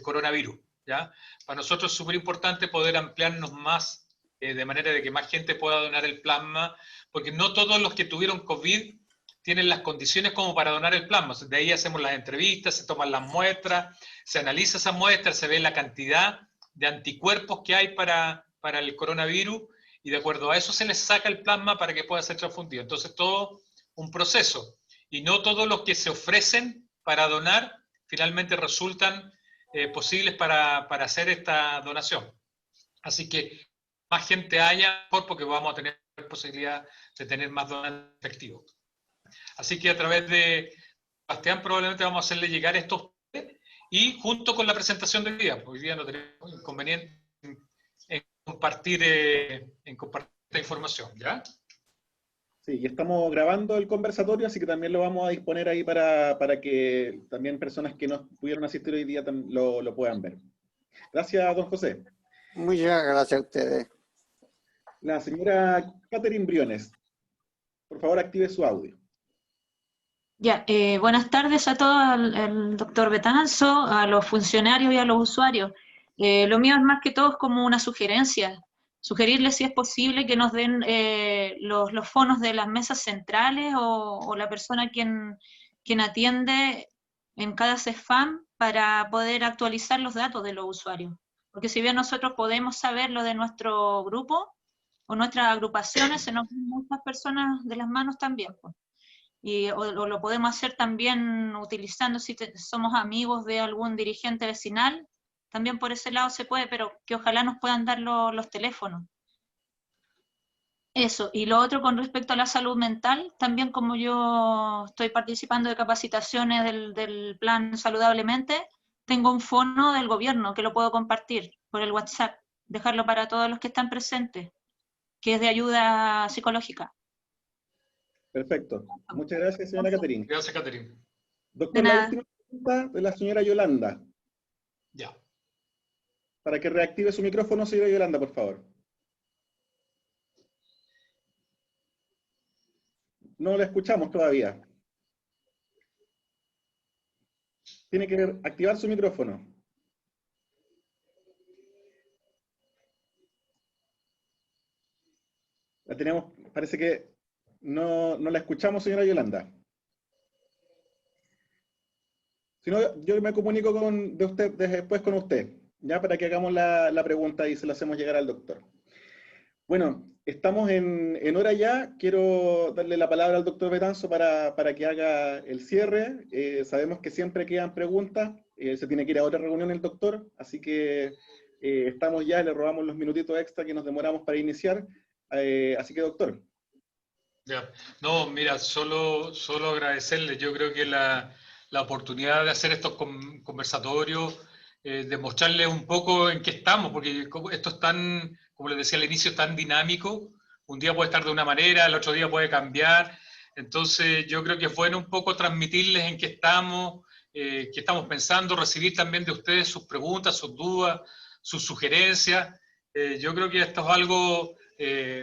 coronavirus, ¿ya? Para nosotros es súper importante poder ampliarnos más, de manera de que más gente pueda donar el plasma, porque no todos los que tuvieron COVID tienen las condiciones como para donar el plasma. De ahí hacemos las entrevistas, se toman las muestras, se analiza esa muestra, se ve la cantidad de anticuerpos que hay para el coronavirus, y de acuerdo a eso se les saca el plasma para que pueda ser transfundido. Entonces todo un proceso, y no todos los que se ofrecen para donar finalmente resultan posibles para hacer esta donación. Así que más gente haya, porque vamos a tener posibilidad de tener más donantes efectivos. Así que a través de Sebastián probablemente vamos a hacerle llegar estos, y junto con la presentación de hoy día, porque hoy día no tenemos inconveniente en compartir esta información, ¿ya? Sí, y estamos grabando el conversatorio, así que también lo vamos a disponer ahí para que también personas que no pudieron asistir hoy día lo puedan ver. Gracias, don José. Muchas gracias a ustedes. La señora Catherine Briones, por favor active su audio. Ya, buenas tardes a todos, al doctor Betanzo, a los funcionarios y a los usuarios. Lo mío es más que todo como una sugerencia. Sugerirles si es posible que nos den los fonos de las mesas centrales o la persona quien atiende en cada CEFAM para poder actualizar los datos de los usuarios. Porque si bien nosotros podemos saber lo de nuestro grupo o nuestras agrupaciones, se nos van muchas personas de las manos también, pues. O lo podemos hacer también utilizando si somos amigos de algún dirigente vecinal, también por ese lado se puede, pero que ojalá nos puedan dar los teléfonos. Eso, y lo otro con respecto a la salud mental, también como yo estoy participando de capacitaciones del plan Saludablemente, tengo un fono del gobierno que lo puedo compartir por el WhatsApp, dejarlo para todos los que están presentes, que es de ayuda psicológica. Perfecto. Muchas gracias, señora Catherine. Gracias, Catherine. Doctor, la última pregunta de la señora Yolanda. Ya. Para que reactive su micrófono, señora Yolanda, por favor. No la escuchamos todavía. Tiene que activar su micrófono. La tenemos, parece que no la escuchamos, señora Yolanda. Si no, yo me comunico después con usted, ya para que hagamos la pregunta y se la hacemos llegar al doctor. Bueno, estamos en hora ya. Quiero darle la palabra al doctor Betanzo para que haga el cierre. Sabemos que siempre quedan preguntas. Se tiene que ir a otra reunión el doctor, así que estamos ya, le robamos los minutitos extra que nos demoramos para iniciar. Así que, doctor. Ya. No, mira, solo agradecerle. Yo creo que la oportunidad de hacer estos conversatorios, demostrarles un poco en qué estamos, porque esto es tan, como les decía al inicio, tan dinámico. Un día puede estar de una manera, el otro día puede cambiar. Entonces yo creo que es bueno un poco transmitirles en qué estamos pensando, recibir también de ustedes sus preguntas, sus dudas, sus sugerencias. Yo creo que esto es algo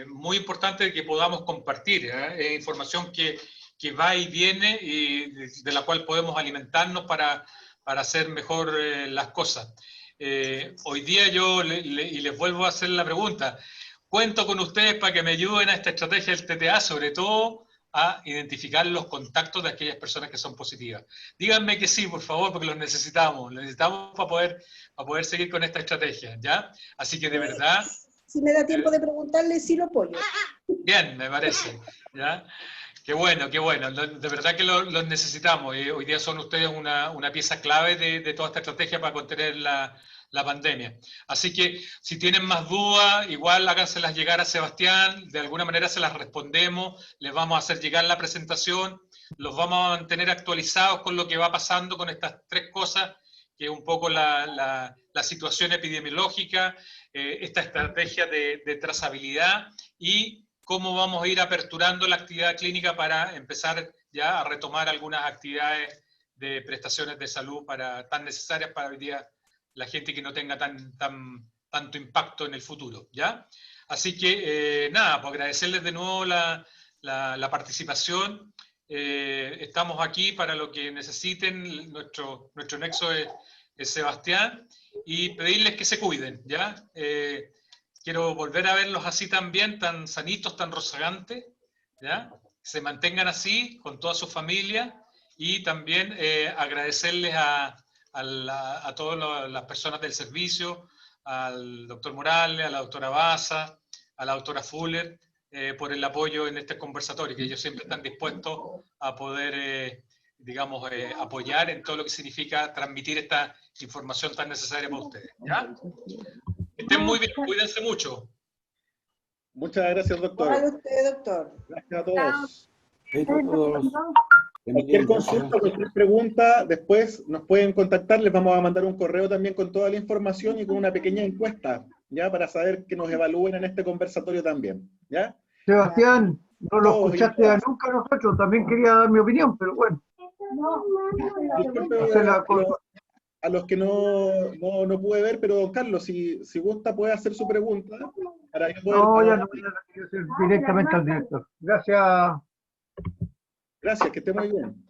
muy importante que podamos compartir, información que va y viene y de la cual podemos alimentarnos para hacer mejor las cosas. Hoy día y les vuelvo a hacer la pregunta, cuento con ustedes para que me ayuden a esta estrategia del TTA, sobre todo a identificar los contactos de aquellas personas que son positivas. Díganme que sí, por favor, porque los necesitamos para poder seguir con esta estrategia, ¿ya? Así que de verdad... Si me da tiempo de preguntarle, sí lo apoyo. Bien, me parece, ¿ya? Qué bueno, de verdad que los necesitamos. Hoy día son ustedes una pieza clave de toda esta estrategia para contener la pandemia. Así que si tienen más dudas, igual háganselas llegar a Sebastián, de alguna manera se las respondemos, les vamos a hacer llegar la presentación, los vamos a mantener actualizados con lo que va pasando con estas tres cosas, que es un poco la situación epidemiológica, esta estrategia de trazabilidad y cómo vamos a ir aperturando la actividad clínica para empezar ya a retomar algunas actividades de prestaciones de salud tan necesarias para hoy día la gente que no tenga tanto impacto en el futuro, ¿ya? Así que, nada, pues agradecerles de nuevo la participación. Estamos aquí para lo que necesiten, nuestro nexo es Sebastián, y pedirles que se cuiden, ¿ya? Quiero volver a verlos así también, tan sanitos, tan rozagantes, ¿ya? se mantengan así con toda su familia y también agradecerles a todas las personas del servicio, al doctor Morales, a la doctora Baza, a la doctora Fuller, por el apoyo en este conversatorio, que ellos siempre están dispuestos a poder, digamos, apoyar en todo lo que significa transmitir esta información tan necesaria para ustedes. ¿Ya? Que estén muy bien, cuídense mucho. Muchas gracias, doctor. Igual usted, doctor. Gracias a todos. Hey, todos. Cualquier consulta, cualquier pregunta, después nos pueden contactar, les vamos a mandar un correo también con toda la información y con una pequeña encuesta, ¿ya? Para saber que nos evalúen en este conversatorio también, ¿ya? Sebastián, no lo escuchaste nunca a nosotros, también quería dar mi opinión, pero bueno. A los que no pude ver, pero don Carlos, si gusta puede hacer su pregunta. Para no, ya no voy a hacer directamente al director. Gracias. Gracias, que esté muy bien.